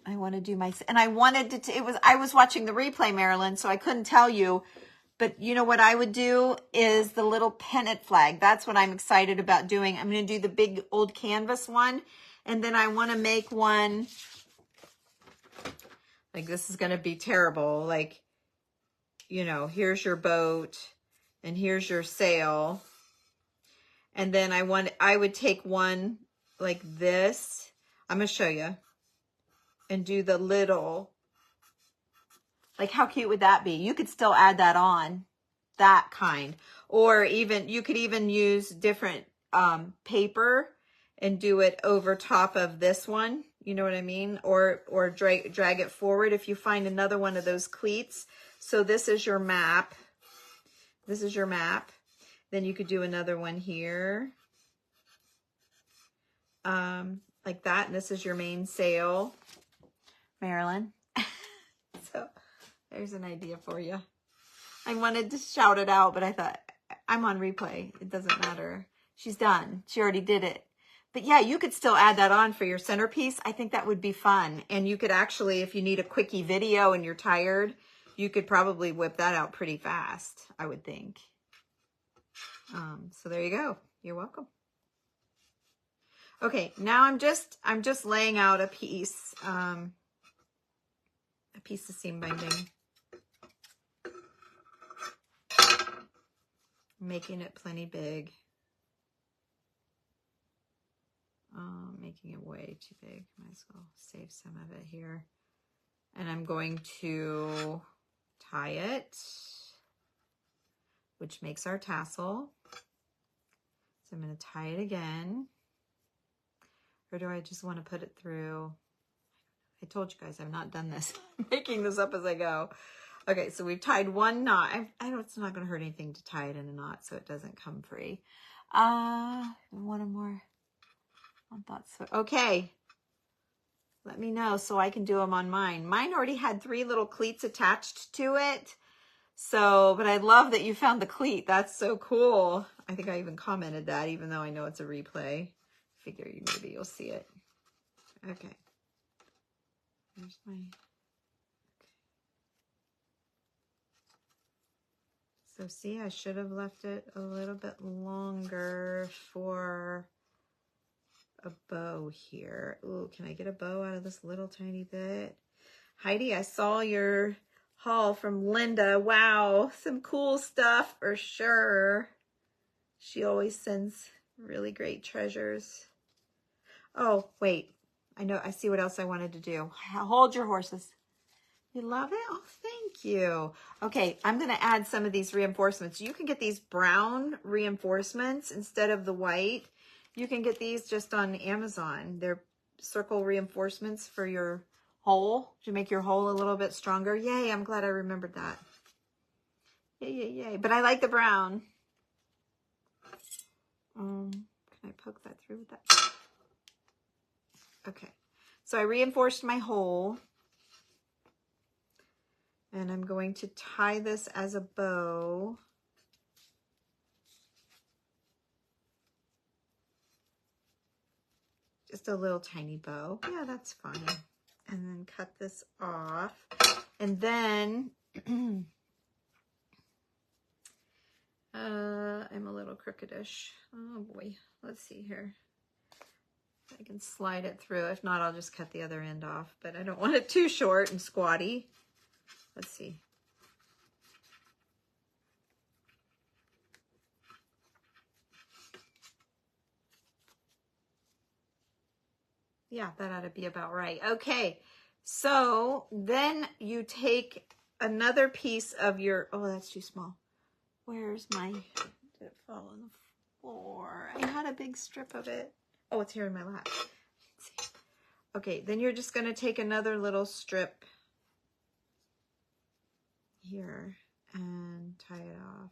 want to do my, and I wanted to, I was watching the replay, Marilyn, so I couldn't tell you, but you know what I would do is the little pennant flag. That's what I'm excited about doing. I'm going to do the big old canvas one. And then I want to make one, like this is going to be terrible. Like, you know, here's your boat and here's your sail. And then I would take one like this. I'm going to show you. And do the little, like how cute would that be? You could still add that on, that kind. Or even, you could even use different paper and do it over top of this one. You know what I mean? Or drag it forward if you find another one of those cleats. So this is your map. This is your map. Then you could do another one here. Like that. And this is your main sail, Marilyn. So there's an idea for you. I wanted to shout it out, but I thought I'm on replay. It doesn't matter. She's done. She already did it. But yeah, you could still add that on for your centerpiece. I think that would be fun. And you could actually, if you need a quickie video and you're tired, you could probably whip that out pretty fast, I would think. So there you go. You're welcome. Okay, now I'm just laying out a piece of seam binding. Making it plenty big. Making it way too big. Might as well save some of it here. And I'm going to tie it, which makes our tassel. So I'm going to tie it again. Or do I just want to put it through? I told you guys I've not done this. I'm making this up as I go. Okay, so we've tied one knot. I know it's not going to hurt anything to tie it in a knot so it doesn't come free. One more. I thought so. Okay. Let me know so I can do them on mine. Mine already had 3 little cleats attached to it. So, but I love that you found the cleat. That's so cool. I think I even commented that, even though I know it's a replay. Figure maybe you'll see it. Okay. There's my... So see, I should have left it a little bit longer for a bow here. Ooh, can I get a bow out of this little tiny bit? Heidi, I saw your haul from Linda. Wow, some cool stuff for sure. She always sends really great treasures. Oh, wait. I see what else I wanted to do. Hold your horses. You love it? Oh, thank you. Okay, I'm going to add some of these reinforcements. You can get these brown reinforcements instead of the white. You can get these just on Amazon. They're circle reinforcements for your hole to make your hole a little bit stronger. Yay, I'm glad I remembered that. Yay, yay, yay. But I like the brown. Can I poke that through with that? Okay, so I reinforced my hole. And I'm going to tie this as a bow. Just a little tiny bow. Yeah, that's fine. and then cut this off. And then I'm a little crookedish. Oh boy, let's see here. I can slide it through. If not, I'll just cut the other end off, but I don't want it too short and squatty. Let's see. Yeah, that ought to be about right. Okay, so then you take another piece of your, oh, that's too small. Where's my, did it fall on the floor? I had a big strip of it. Oh, it's here in my lap. Let's see. Okay, then you're just going to take another little strip here and tie it off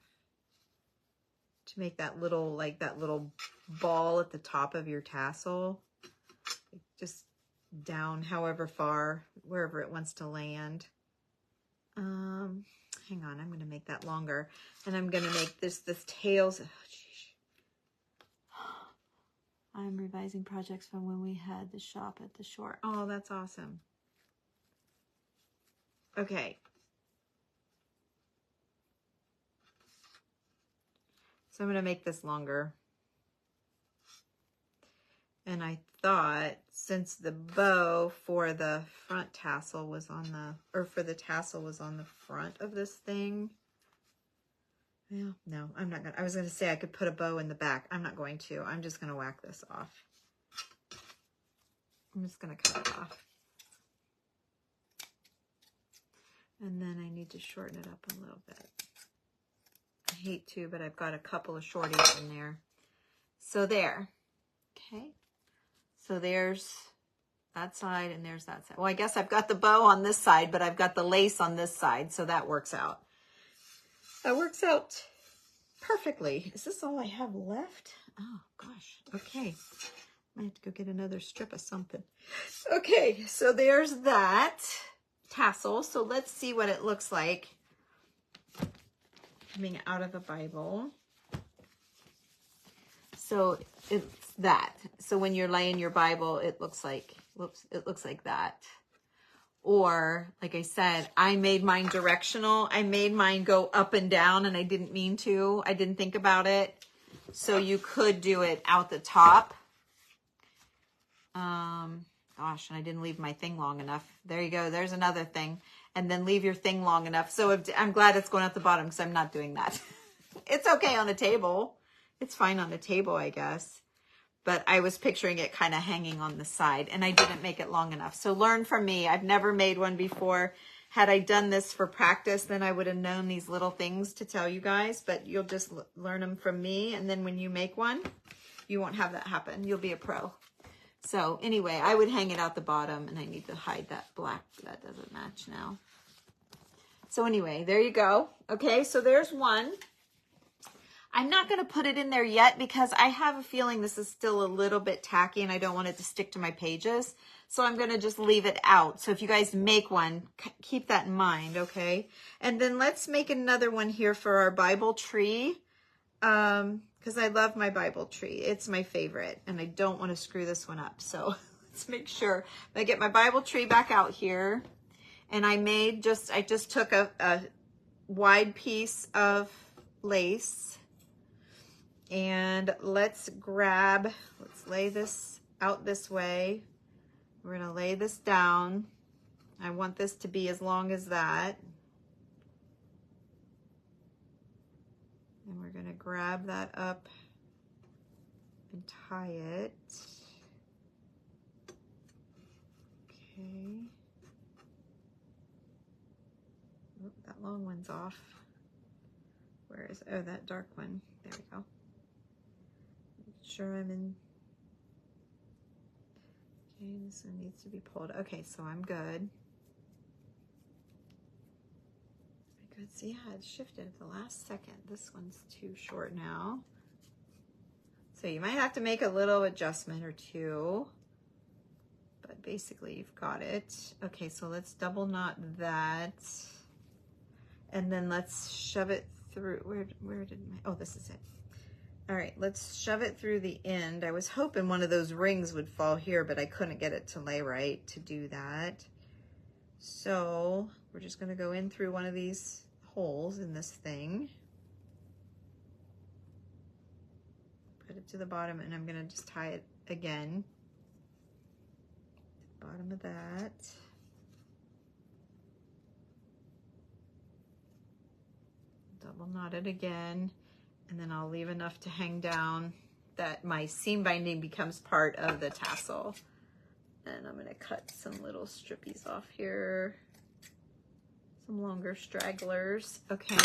to make that little, like that little ball at the top of your tassel. Just down however far, wherever it wants to land. Hang on, I'm going to make that longer. And I'm going to make this tails. Oh, I'm revising projects from when we had the shop at the shore. Oh, that's awesome. Okay. So I'm going to make this longer. And I thought since the bow for the front tassel was on the, or for the tassel was on the front of this thing. Well, no, I'm not going to, I was going to say I could put a bow in the back. I'm not going to. I'm just going to whack this off. I'm just going to cut it off. And then I need to shorten it up a little bit. I hate to, but I've got a couple of shorties in there. So there. Okay. So there's that side and there's that side. Well, I guess I've got the bow on this side, but I've got the lace on this side. So that works out. That works out perfectly. Is this all I have left? Oh, gosh. Okay. I have to go get another strip of something. Okay. So there's that tassel. So let's see what it looks like coming out of a Bible. So it's that. So when you're laying your Bible, it looks like, whoops, it looks like that. Or like I said, I made mine directional. I made mine go up and down and I didn't mean to. I didn't think about it. So you could do it out the top. Gosh, and I didn't leave my thing long enough. There you go. There's another thing. And then leave your thing long enough. So I'm glad it's going out the bottom because I'm not doing that. It's okay on a table. It's fine on a table, I guess. But I was picturing it kind of hanging on the side and I didn't make it long enough. So learn from me. I've never made one before. Had I done this for practice, then I would have known these little things to tell you guys, but you'll just learn them from me. And then when you make one, you won't have that happen. You'll be a pro. So anyway, I would hang it out the bottom and I need to hide that black. That doesn't match now. So anyway, there you go. Okay, so there's one. I'm not going to put it in there yet because I have a feeling this is still a little bit tacky and I don't want it to stick to my pages. So I'm going to just leave it out. So if you guys make one, keep that in mind, okay? And then let's make another one here for our Bible tree because I love my Bible tree. It's my favorite and I don't want to screw this one up. So let's make sure I get my Bible tree back out here. And I just took a wide piece of lace. And let's lay this out this way. We're going to lay this down. I want this to be as long as that. And we're going to grab that up and tie it. Okay. Oh, that long one's off. Where is it? Oh, that dark one. There we go. Sure I'm in. Okay, this one needs to be pulled. Okay, so I'm good. Good. See how it shifted at the last second. This one's too short now. So you might have to make a little adjustment or two. But basically you've got it. Okay, so let's double knot that. And then let's shove it through. Where did my, oh, this is it. All right, let's shove it through the end. I was hoping one of those rings would fall here, but I couldn't get it to lay right to do that. So we're just gonna go in through one of these holes in this thing. Put it to the bottom, and I'm gonna just tie it again. To the bottom of that. Double knot it again, and then I'll leave enough to hang down that my seam binding becomes part of the tassel. And I'm gonna cut some little strippies off here, some longer stragglers, okay.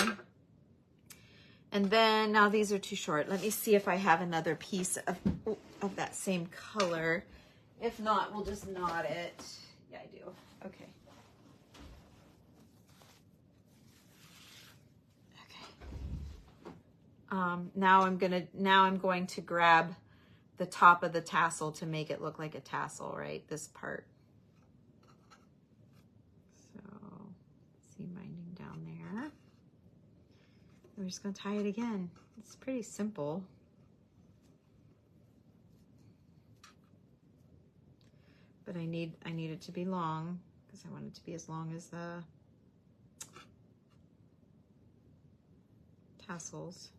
And then, now these are too short. Let me see if I have another piece of that same color. If not, we'll just knot it. Yeah, I do, okay. Now I'm going to grab the top of the tassel to make it look like a tassel, right? This part. So, seam binding down there. We're just going to tie it again. It's pretty simple. But I need it to be long because I want it to be as long as the tassels.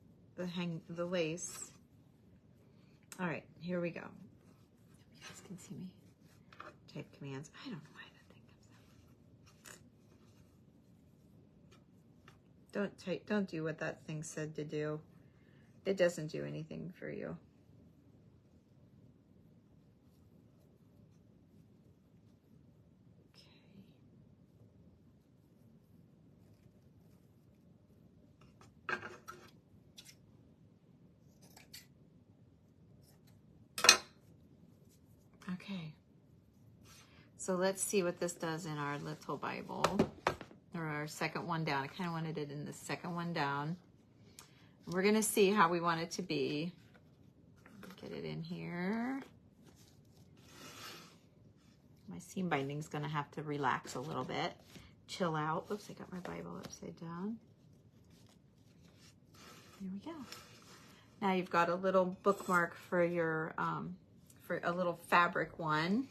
The lace. All right, here we go. You guys can see me type commands. I don't know why that thing comes up. Don't do what that thing said to do. It doesn't do anything for you. Okay, so let's see what this does in our little Bible, or our second one down. I kind of wanted it in the second one down. We're gonna see how we want it to be. Get it in here. My seam binding's gonna have to relax a little bit, chill out. Oops, I got my Bible upside down. Here we go. Now you've got a little bookmark for your, for a little fabric one.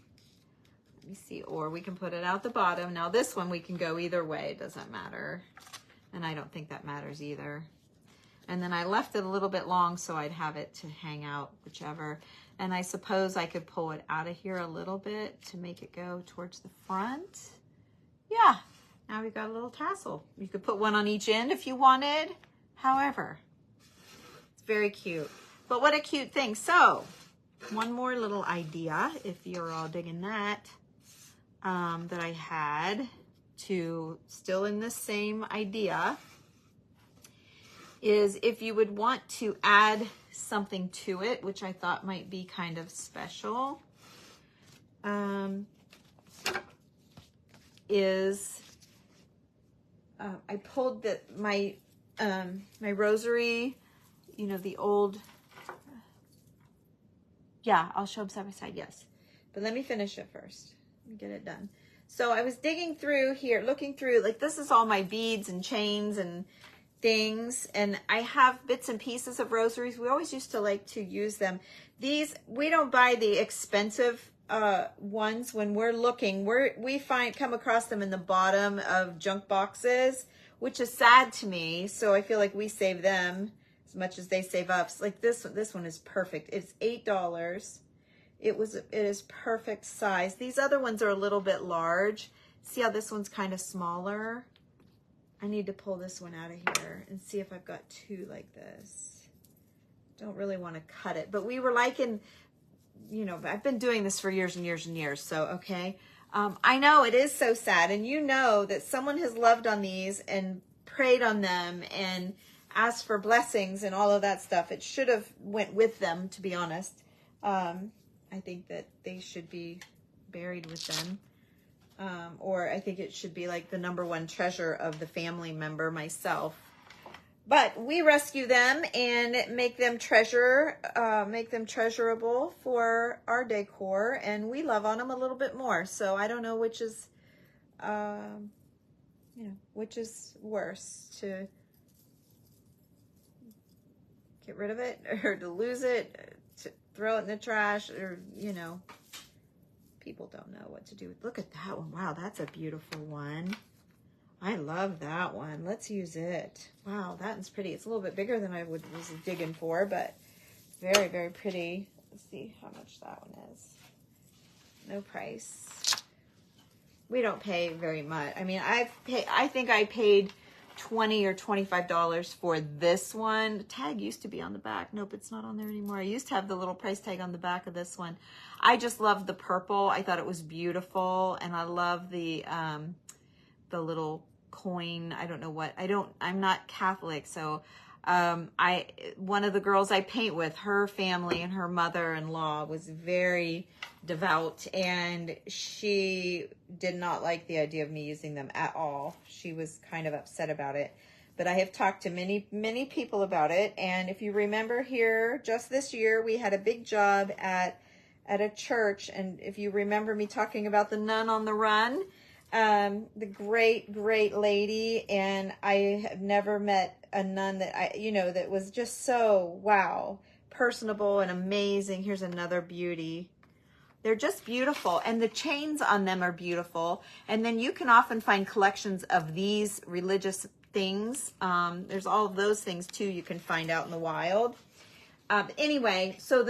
Let me see, or we can put it out the bottom. Now this one we can go either way, it doesn't matter. And I don't think that matters either. And then I left it a little bit long so I'd have it to hang out, whichever. And I suppose I could pull it out of here a little bit to make it go towards the front. Yeah, now we've got a little tassel. You could put one on each end if you wanted. However, it's very cute. But what a cute thing. So, one more little idea, if you're all digging that, that I had to, still in the same idea, is if you would want to add something to it, which I thought might be kind of special, I pulled my rosary, you know, the old, yeah, I'll show them side by side, yes. But let me finish it first. Let me get it done. So I was digging through here, looking through, like this is all my beads and chains and things, and I have bits and pieces of rosaries. We always used to like to use them. These, we don't buy the expensive ones. When we're looking, we come across them in the bottom of junk boxes, which is sad to me. So I feel like we save them as much as they save us. Like this one is perfect. It's $8. It is perfect size. These other ones are a little bit large. See how this one's kind of smaller? I need to pull this one out of here and see if I've got two like this. Don't really want to cut it, but we were liking, you know, I've been doing this for years and years and years. So, okay. I know it is so sad. And you know that someone has loved on these and prayed on them and asked for blessings and all of that stuff. It should have went with them, to be honest. I think that they should be buried with them. Or I think it should be like the #1 treasure of the family member, myself. But we rescue them and make them treasurable for our decor, and we love on them a little bit more. So I don't know which is, which is worse, to get rid of it, or to lose it, to throw it in the trash, or, you know, people don't know what to do. Look at that one. Wow, that's a beautiful one. I love that one. Let's use it. Wow, that one's pretty. It's a little bit bigger than I was digging for, but very, very pretty. Let's see how much that one is. No price. We don't pay very much. I mean, I think I paid $20 or $25 for this one. The tag used to be on the back. Nope, it's not on there anymore. I used to have the little price tag on the back of this one. I just love the purple. I thought it was beautiful, and I love the little coin. I don't know what. I'm not Catholic, so one of the girls I paint with, her family and her mother-in-law was very devout, and she did not like the idea of me using them at all. She was kind of upset about it, but I have talked to many people about it. And if you remember here, just this year, we had a big job at a church, and if you remember me talking about the nun on the run, the great lady, and I have never met a nun that that was just so, wow, personable and amazing. Here's another beauty. They're just beautiful, and the chains on them are beautiful. And then you can often find collections of these religious things. There's all of those things too you can find out in the wild. Anyway, so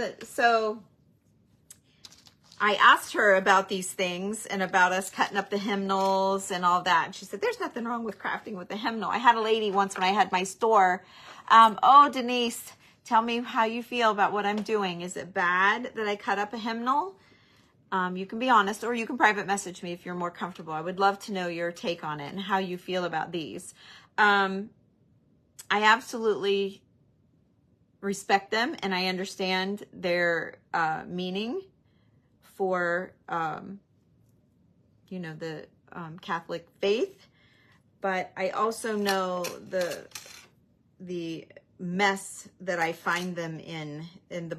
I asked her about these things and about us cutting up the hymnals and all that. And she said, there's nothing wrong with crafting with a hymnal. I had a lady once when I had my store. Oh, Denise, tell me how you feel about what I'm doing. Is it bad that I cut up a hymnal? You can be honest, or you can private message me if you're more comfortable. I would love to know your take on it and how you feel about these. I absolutely respect them, and I understand their meaning for the Catholic faith, but I also know the mess that I find them in the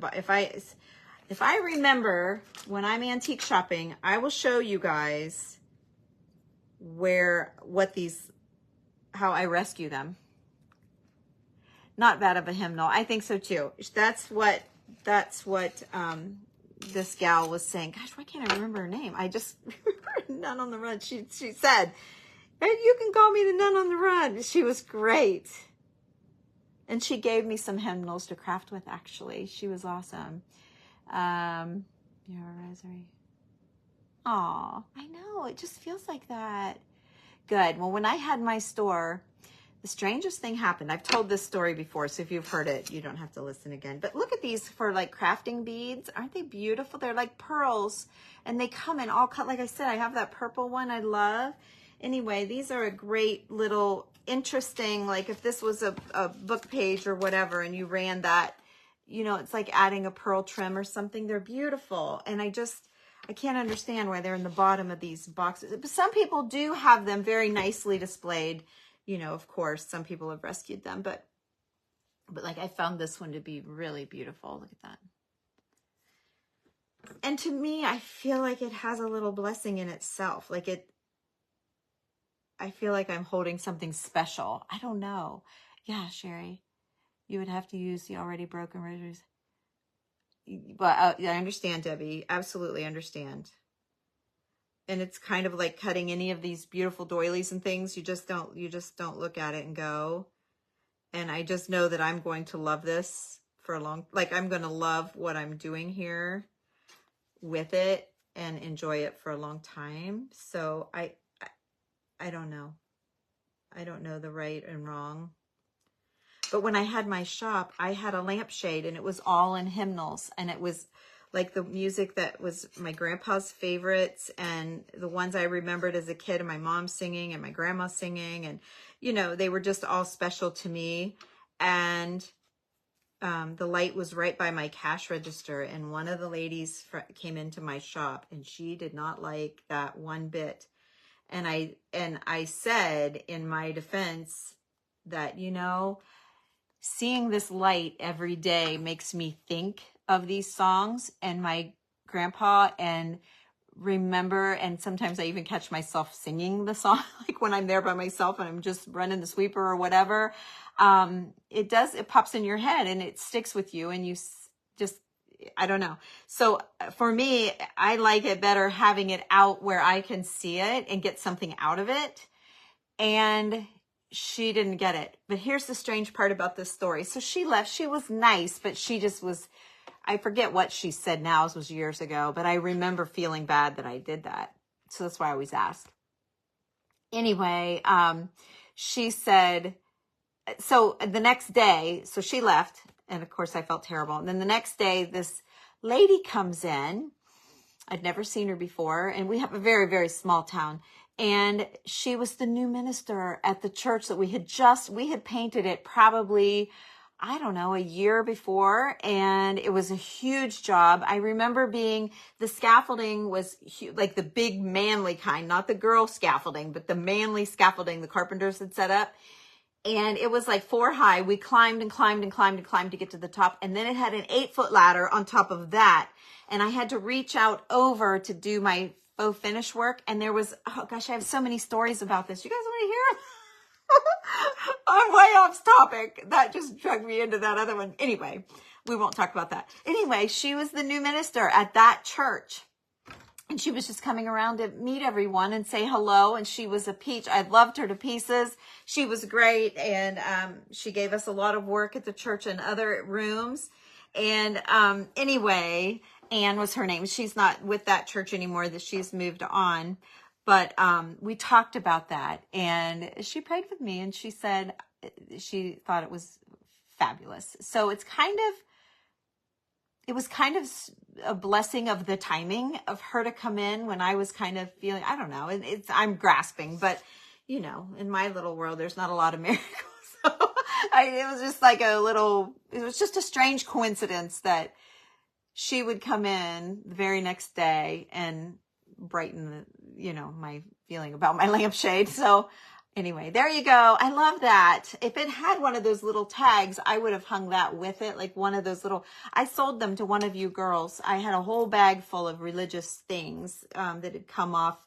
if I remember when I'm antique shopping, I will show you guys how I rescue them. Not bad of a hymnal. I think so too. That's what this gal was saying. Gosh, why can't I remember her name? I just remember Nun on the Run. She said, hey, you can call me the Nun on the Run. She was great. And she gave me some hymnals to craft with, actually. She was awesome. You're a rosary. Aw, I know. It just feels like that. Good. Well, when I had my store, the strangest thing happened. I've told this story before, so if you've heard it, you don't have to listen again. But look at these for like crafting beads. Aren't they beautiful? They're like pearls, and they come in all cut. Like I said, I have that purple one I love. Anyway, these are a great little interesting, like if this was a book page or whatever, and you ran that, it's like adding a pearl trim or something. They're beautiful. And I can't understand why they're in the bottom of these boxes. But some people do have them very nicely displayed. Of course, some people have rescued them, but like I found this one to be really beautiful. Look at that. And to me, I feel like it has a little blessing in itself. I feel like I'm holding something special. I don't know. Yeah, Sherry, you would have to use the already broken rosaries. But I understand, Debbie. Absolutely understand. And it's kind of like cutting any of these beautiful doilies and things. You just don't look at it and go. And I just know that I'm going to love this for I'm going to love what I'm doing here with it and enjoy it for a long time. So I don't know. I don't know the right and wrong. But when I had my shop, I had a lampshade, and it was all in hymnals, and it was like the music that was my grandpa's favorites and the ones I remembered as a kid, and my mom singing and my grandma singing, and they were just all special to me. And the light was right by my cash register, and one of the ladies came into my shop, and she did not like that one bit. And I said in my defense that, seeing this light every day makes me think of these songs and my grandpa, and remember, and sometimes I even catch myself singing the song, like when I'm there by myself and I'm just running the sweeper or whatever. It pops in your head and it sticks with you, and you just, I don't know. So for me, I like it better having it out where I can see it and get something out of it. And she didn't get it. But here's the strange part about this story. So she left. She was nice, but she just was, I forget what she said now. This was years ago, but I remember feeling bad that I did that. So that's why I always ask. Anyway, she said, so the next day, so she left, and of course I felt terrible. And then the next day, this lady comes in. I'd never seen her before, and we have a very, very small town. And she was the new minister at the church that we had painted it probably, I don't know, a year before. And it was a huge job. I remember the scaffolding was like the big manly kind, not the girl scaffolding, but the manly scaffolding the carpenters had set up. And it was like 4 high. We climbed and climbed and climbed and climbed to get to the top. And then it had an 8-foot ladder on top of that. And I had to reach out over to do my faux finish work. And there was, oh gosh, I have so many stories about this. You guys want to hear them? I'm way off topic. That just dragged me into that other one. Anyway, we won't talk about that. Anyway, she was the new minister at that church. And she was just coming around to meet everyone and say hello. And she was a peach. I loved her to pieces. She was great. And she gave us a lot of work at the church and other rooms. And anyway, Anne was her name. She's not with that church anymore, that she's moved on. But we talked about that. And she prayed with me. And she said she thought it was fabulous. So it was kind of a blessing of the timing of her to come in when I was kind of feeling, I don't know, I'm grasping, but in my little world, there's not a lot of miracles. So it was just like it was just a strange coincidence that she would come in the very next day and brighten my feeling about my lampshade. So anyway, there you go. I love that. If it had one of those little tags, I would have hung that with it. Like one of those I sold them to one of you girls. I had a whole bag full of religious things that had come off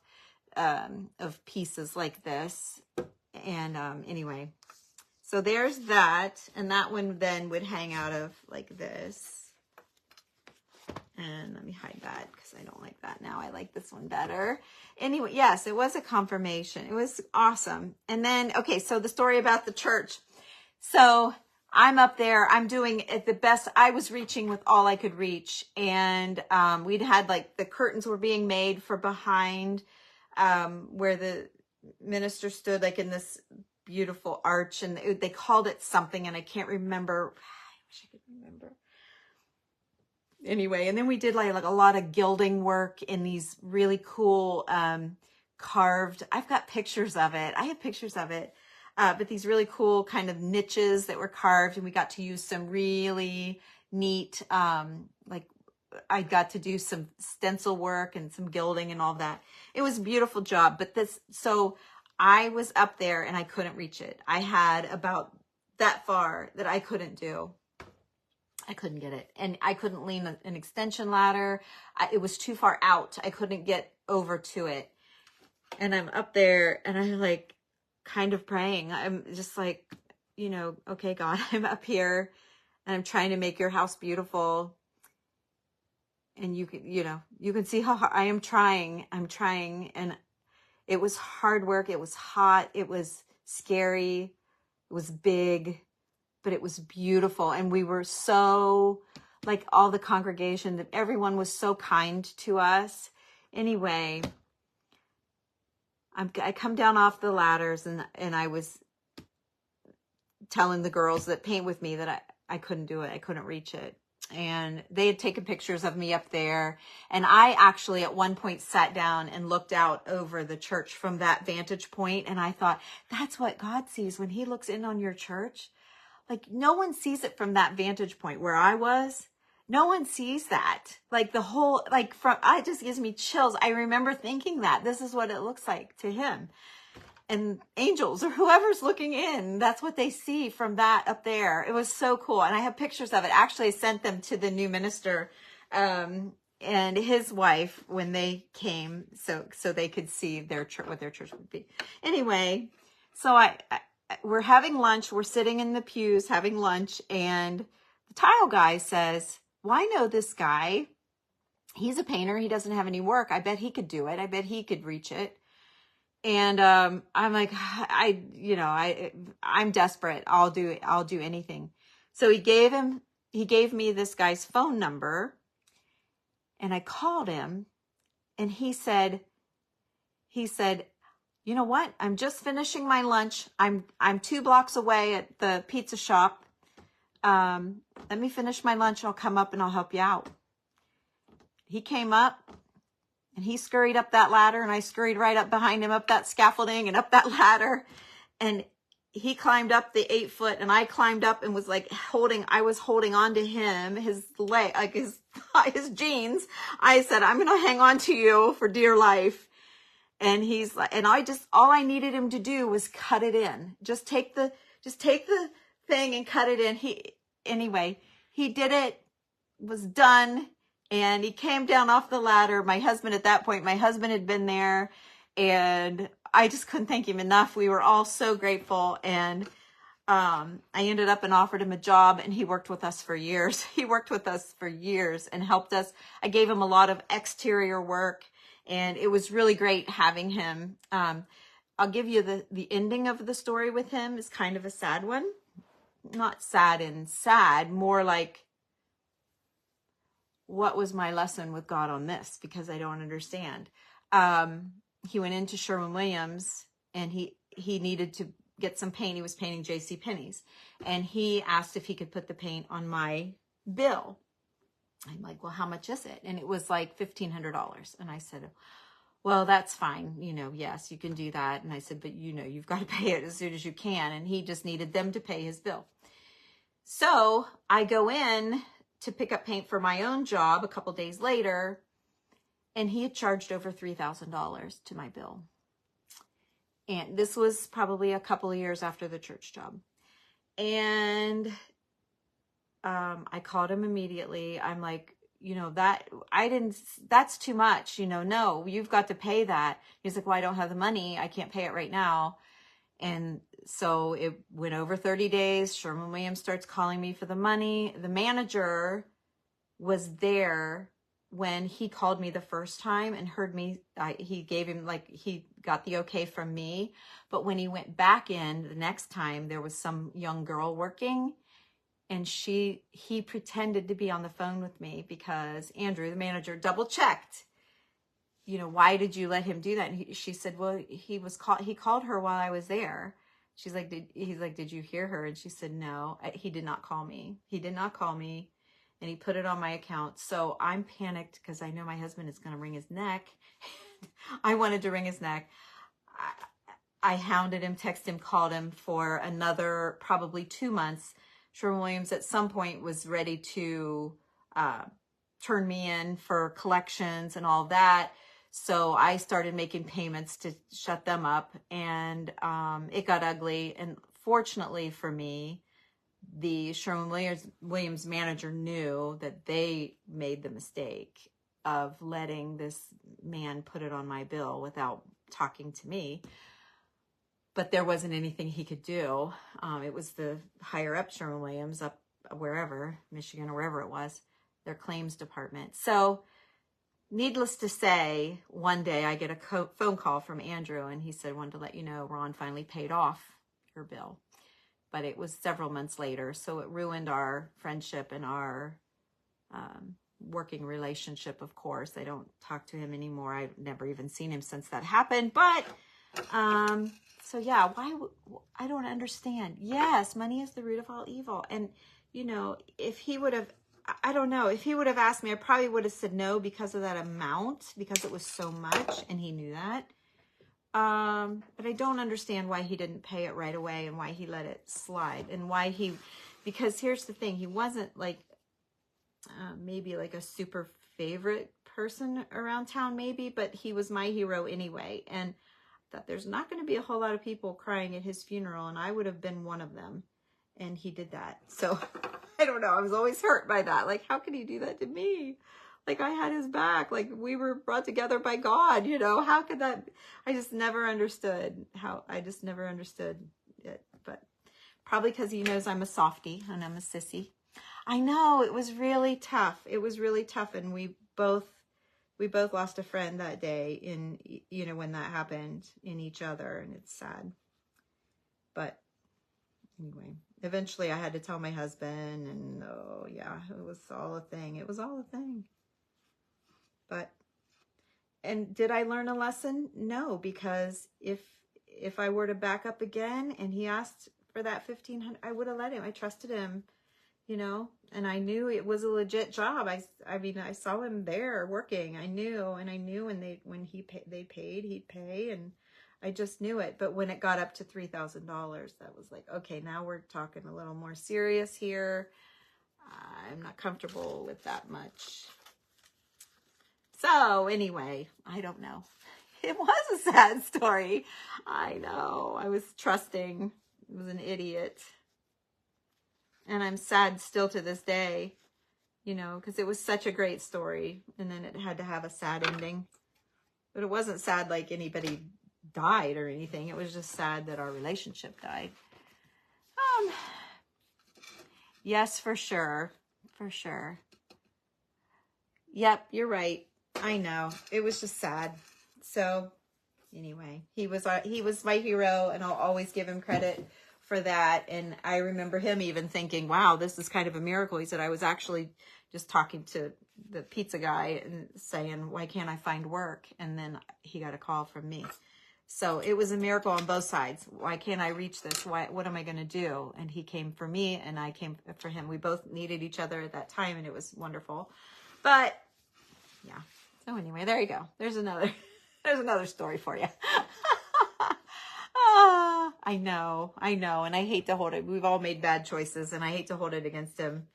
of pieces like this. And anyway, so there's that. And that one then would hang out of like this. And let me hide that because I don't like that now. I like this one better. Anyway, yes, it was a confirmation. It was awesome. And then, okay, so the story about the church. So I'm up there. I'm doing it the best. I was reaching with all I could reach. And we'd had like the curtains were being made for behind where the minister stood, like in this beautiful arch. And they called it something, and I can't remember. I wish I could remember. Anyway, and then we did like a lot of gilding work in these really cool carved, I've got pictures of it. I have pictures of it. But these really cool kind of niches that were carved, and we got to use some really neat, like I got to do some stencil work and some gilding and all that. It was a beautiful job. But so I was up there and I couldn't reach it. I had about that far that I couldn't do. I couldn't get it. And I couldn't lean an extension ladder. It was too far out. I couldn't get over to it. And I'm up there and I'm like kind of praying. I'm just like, okay, God, I'm up here and I'm trying to make your house beautiful. And you can see how hard I am trying. I'm trying. And it was hard work. It was hot. It was scary. It was big. But it was beautiful. And we were so, like all the congregation, that everyone was so kind to us. Anyway, I come down off the ladders and I was telling the girls that paint with me that I couldn't do it. I couldn't reach it. And they had taken pictures of me up there. And I actually at one point sat down and looked out over the church from that vantage point. And I thought, that's what God sees when he looks in on your church. Like no one sees it from that vantage point where I was. No one sees that. Like the whole, like it just gives me chills. I remember thinking that this is what it looks like to him. And angels or whoever's looking in, that's what they see from that up there. It was so cool. And I have pictures of it. Actually, I sent them to the new minister. And and his wife, when they came, so they could see their church, what their church would be. Anyway, so we're having lunch. We're sitting in the pews having lunch, and the tile guy says, well, I know this guy. He's a painter. He doesn't have any work. I bet he could do it. I bet he could reach it. And I'm like, I'm desperate. I'll do anything. So he gave me this guy's phone number, and I called him, and he said, you know what? I'm just finishing my lunch. I'm 2 blocks away at the pizza shop. Let me finish my lunch. I'll come up and I'll help you out. He came up, and he scurried up that ladder, and I scurried right up behind him, up that scaffolding and up that ladder. And he climbed up the 8 foot, and I climbed up and was like I was holding on to him, his leg, like his jeans. I said, I'm going to hang on to you for dear life. And he's like, and all I needed him to do was cut it in. Just take the thing and cut it in. He did it, was done. And he came down off the ladder. My husband had been there, and I just couldn't thank him enough. We were all so grateful. And I ended up and offered him a job, and he worked with us for years. He worked with us for years and helped us. I gave him a lot of exterior work, and it was really great having him. I'll give you the ending of the story with him is kind of a sad one. Not sad and sad, more like, what was my lesson with God on this? Because I don't understand. He went into Sherwin-Williams, and he needed to get some paint. He was painting J.C. Penney's, and he asked if he could put the paint on my bill. I'm like, well, how much is it? And it was like $1,500. And I said, well, that's fine. Yes, you can do that. And I said, but you've got to pay it as soon as you can. And he just needed them to pay his bill. So I go in to pick up paint for my own job a couple days later, and he had charged over $3,000 to my bill. And this was probably a couple of years after the church job. And I called him immediately. I'm like, that's too much. No, you've got to pay that. He's like, well, I don't have the money. I can't pay it right now. And so it went over 30 days. Sherwin-Williams starts calling me for the money. The manager was there when he called me the first time and heard me. He got the okay from me. But when he went back in the next time, there was some young girl working, and he pretended to be on the phone with me because Andrew, the manager, double checked. Why did you let him do that? And she said, well, he called her while I was there. He's like, did you hear her? And she said, no, he did not call me. He did not call me. And he put it on my account. So I'm panicked because I know my husband is going to wring his neck. I wanted to wring his neck. I hounded him, texted him, called him for another probably 2 months. Sherwin-Williams at some point was ready to turn me in for collections and all that. So I started making payments to shut them up, and it got ugly. And fortunately for me, the Sherwin-Williams manager knew that they made the mistake of letting this man put it on my bill without talking to me. But there wasn't anything he could do. It was the higher up Sherwin-Williams up wherever, Michigan or wherever it was, their claims department. So needless to say, one day I get a phone call from Andrew, and he said, wanted to let you know Ron finally paid off your bill. But it was several months later, so it ruined our friendship and our working relationship, of course. I don't talk to him anymore. I've never even seen him since that happened. But, so yeah, I don't understand. Yes, money is the root of all evil. And, if he would have, I don't know, if he would have asked me, I probably would have said no because of that amount, because it was so much, and he knew that. But I don't understand why he didn't pay it right away, and why he let it slide, and because here's the thing, he wasn't like, maybe like a super favorite person around town, maybe, but he was my hero anyway. And I thought there's not going to be a whole lot of people crying at his funeral, and I would have been one of them. And he did that. So I don't know. I was always hurt by that. Like, how could he do that to me? like I had his back, like we were brought together by God, you know, how could that, I just never understood it, but probably because he knows I'm a softie and I'm a sissy. I know, it was really tough. It was really tough, and we both lost a friend that day in, you know, when that happened, in each other, and it's sad. But anyway, eventually I had to tell my husband, and oh yeah, it was all a thing. It was all a thing. But, and did I learn a lesson? No, because if I were to back up again and he asked for that $1,500, I would have let him. I trusted him, you know, and I knew it was a legit job. I mean, I saw him there working. I knew, and when they paid, he'd pay, and I just knew it. But when it got up to $3,000, that was like, okay, now we're talking a little more serious here. I'm not comfortable with that much. So anyway, I don't know. It was a sad story. I know. I was trusting. I was an idiot. And I'm sad still to this day, you know, because it was such a great story. And then it had to have a sad ending. But it wasn't sad like anybody died or anything. It was just sad that our relationship died. Yes, for sure. For sure. Yep, you're right. I know. It was just sad. So anyway, he was my hero, and I'll always give him credit for that. And I remember him even thinking, wow, this is kind of a miracle. He said, I was actually just talking to the pizza guy and saying, why can't I find work? And then he got a call from me. So it was a miracle on both sides. Why can't I reach this? What am I going to do? And he came for me, and I came for him. We both needed each other at that time, and it was wonderful. But yeah. So anyway, there you go. There's another story for you. I know. And I hate to hold it. We've all made bad choices, and I hate to hold it against him,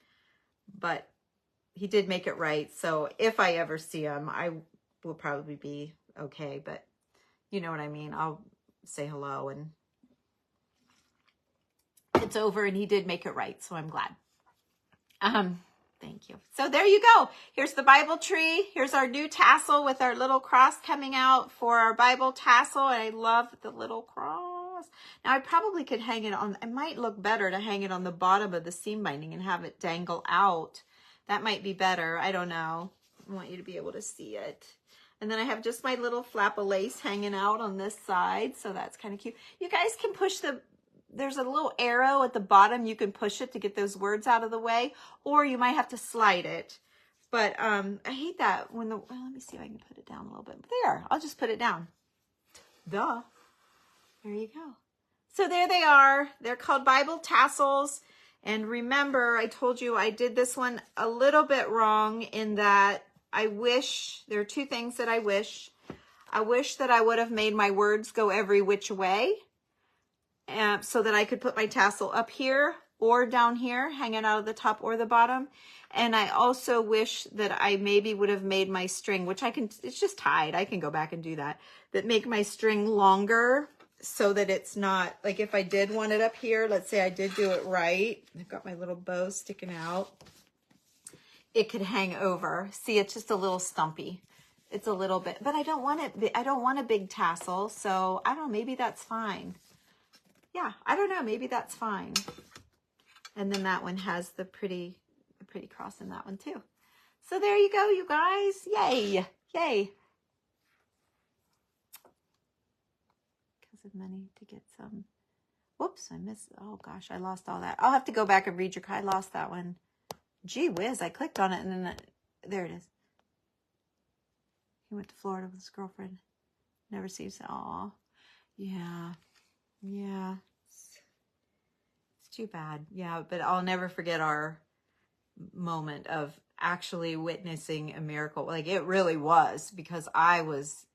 but he did make it right. So if I ever see him, I will probably be okay, but you know what I mean? I'll say hello, and it's over, and he did make it right. So I'm glad. Thank you. So there you go. Here's the Bible tree. Here's our new tassel with our little cross coming out for our Bible tassel. I love the little cross. Now I probably could hang it on. It might look better to hang it on the bottom of the seam binding and have it dangle out. That might be better. I don't know. I want you to be able to see it. And then I have just my little flap of lace hanging out on this side. So that's kind of cute. You guys can push there's a little arrow at the bottom. You can push it to get those words out of the way, or you might have to slide it. But I hate that when well, let me see if I can put it down a little bit. There, I'll just put it down. Duh. There you go. So there they are. They're called Bible tassels. And remember, I told you I did this one a little bit wrong in that there are two things that I wish. I wish that I would have made my words go every which way. So that I could put my tassel up here or down here, hanging out of the top or the bottom. And I also wish that I maybe would have made my string, which it's just tied. I can go back and do that. That make my string longer so that it's not, like if I did want it up here, let's say I did do it right. I've got my little bow sticking out. It could hang over. See, it's just a little stumpy. It's a little bit, but I don't want a big tassel. So I don't know, maybe that's fine. Yeah, I don't know. Maybe that's fine. And then that one has the pretty cross in that one too. So there you go, you guys. Yay. Yay. Because of money to get some. Whoops, oh gosh, I lost all that. I'll have to go back and read I lost that one. Gee whiz, I clicked on it and then there it is. He went to Florida with his girlfriend. Never sees it. Aw. Yeah. Yeah, it's too bad. Yeah, but I'll never forget our moment of actually witnessing a miracle. Like it really was, because I was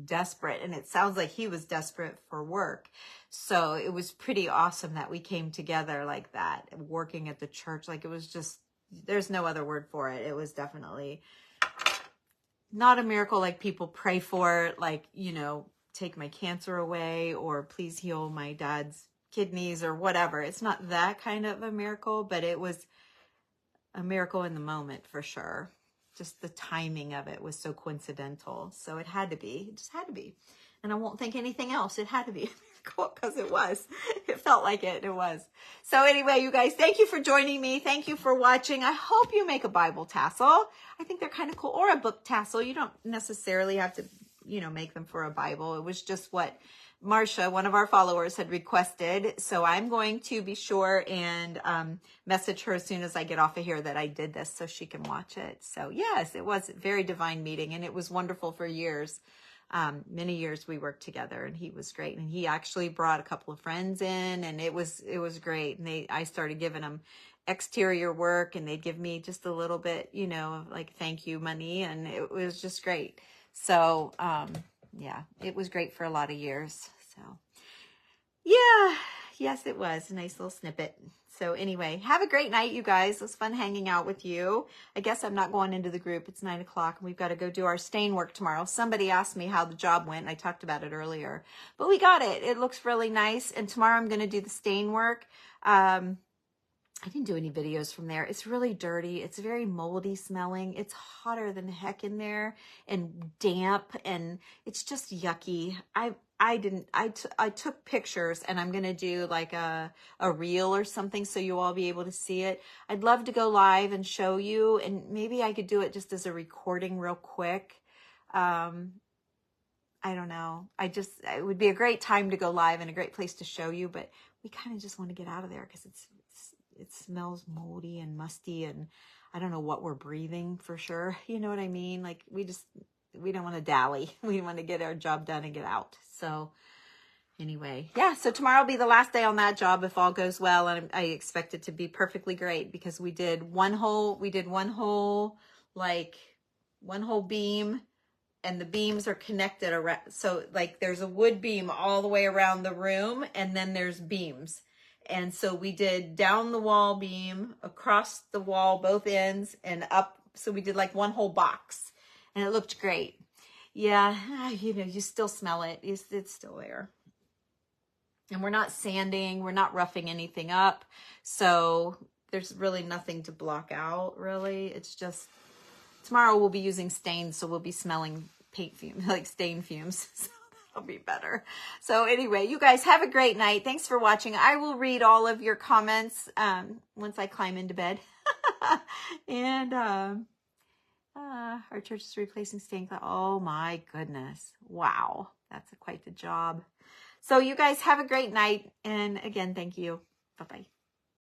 desperate, and it sounds like he was desperate for work. So it was pretty awesome that we came together like that, working at the church. Like it was just, there's no other word for it. It was definitely not a miracle like people pray for, like, you know, take my cancer away, or please heal my dad's kidneys, or whatever. It's not that kind of a miracle, but it was a miracle in the moment for sure. just the timing of it was so coincidental. So it had to be. It just had to be. And I won't think anything else. It had to be a miracle because it was. It felt like it. It was. So anyway, you guys, thank you for joining me. Thank you for watching. I hope you make a Bible tassel. I think they're kind of cool. Or a book tassel. You don't necessarily have to, you know, make them for a Bible. It was just what Marcia, one of our followers, had requested. So I'm going to be sure and message her as soon as I get off of here that I did this so she can watch it. So yes, it was a very divine meeting, and it was wonderful for years. Many years we worked together, and he was great. And he actually brought a couple of friends in, and it was great. And I started giving them exterior work, and they'd give me just a little bit, you know, of like thank you money, and it was just great. So, yeah, it was great for a lot of years. So yeah, yes, it was a nice little snippet. So anyway, have a great night, you guys. It was fun hanging out with you. I guess I'm not going into the group. It's 9 o'clock and we've got to go do our stain work tomorrow. Somebody asked me how the job went. I talked about it earlier, but we got it. It looks really nice. And tomorrow I'm going to do the stain work. I didn't do any videos from there. It's really dirty. It's very moldy smelling. It's hotter than heck in there and damp, and it's just yucky. I took pictures, and I'm going to do like a reel or something so you all be able to see it. I'd love to go live and show you, and maybe I could do it just as a recording real quick. I don't know. It would be a great time to go live and a great place to show you, but we kind of just want to get out of there because it smells moldy and musty, and I don't know what we're breathing for sure. You know what I mean? Like we don't want to dally. We want to get our job done and get out. So anyway, yeah. So tomorrow will be the last day on that job if all goes well, and I expect it to be perfectly great because we did one whole beam. And the beams are connected around. So like there's a wood beam all the way around the room, and then there's beams. And so we did down the wall beam, across the wall, both ends, and up. So we did like one whole box, and it looked great. Yeah, you know, you still smell it. It's still there. And we're not sanding. We're not roughing anything up. So there's really nothing to block out, really. It's just, tomorrow we'll be using stains, so we'll be smelling paint fumes, like stain fumes. So that'll be better. So anyway, you guys have a great night. Thanks for watching. I will read all of your comments once I climb into bed. And our church is replacing stained glass. Oh my goodness. Wow. That's quite the job. So you guys have a great night. And again, thank you. Bye-bye.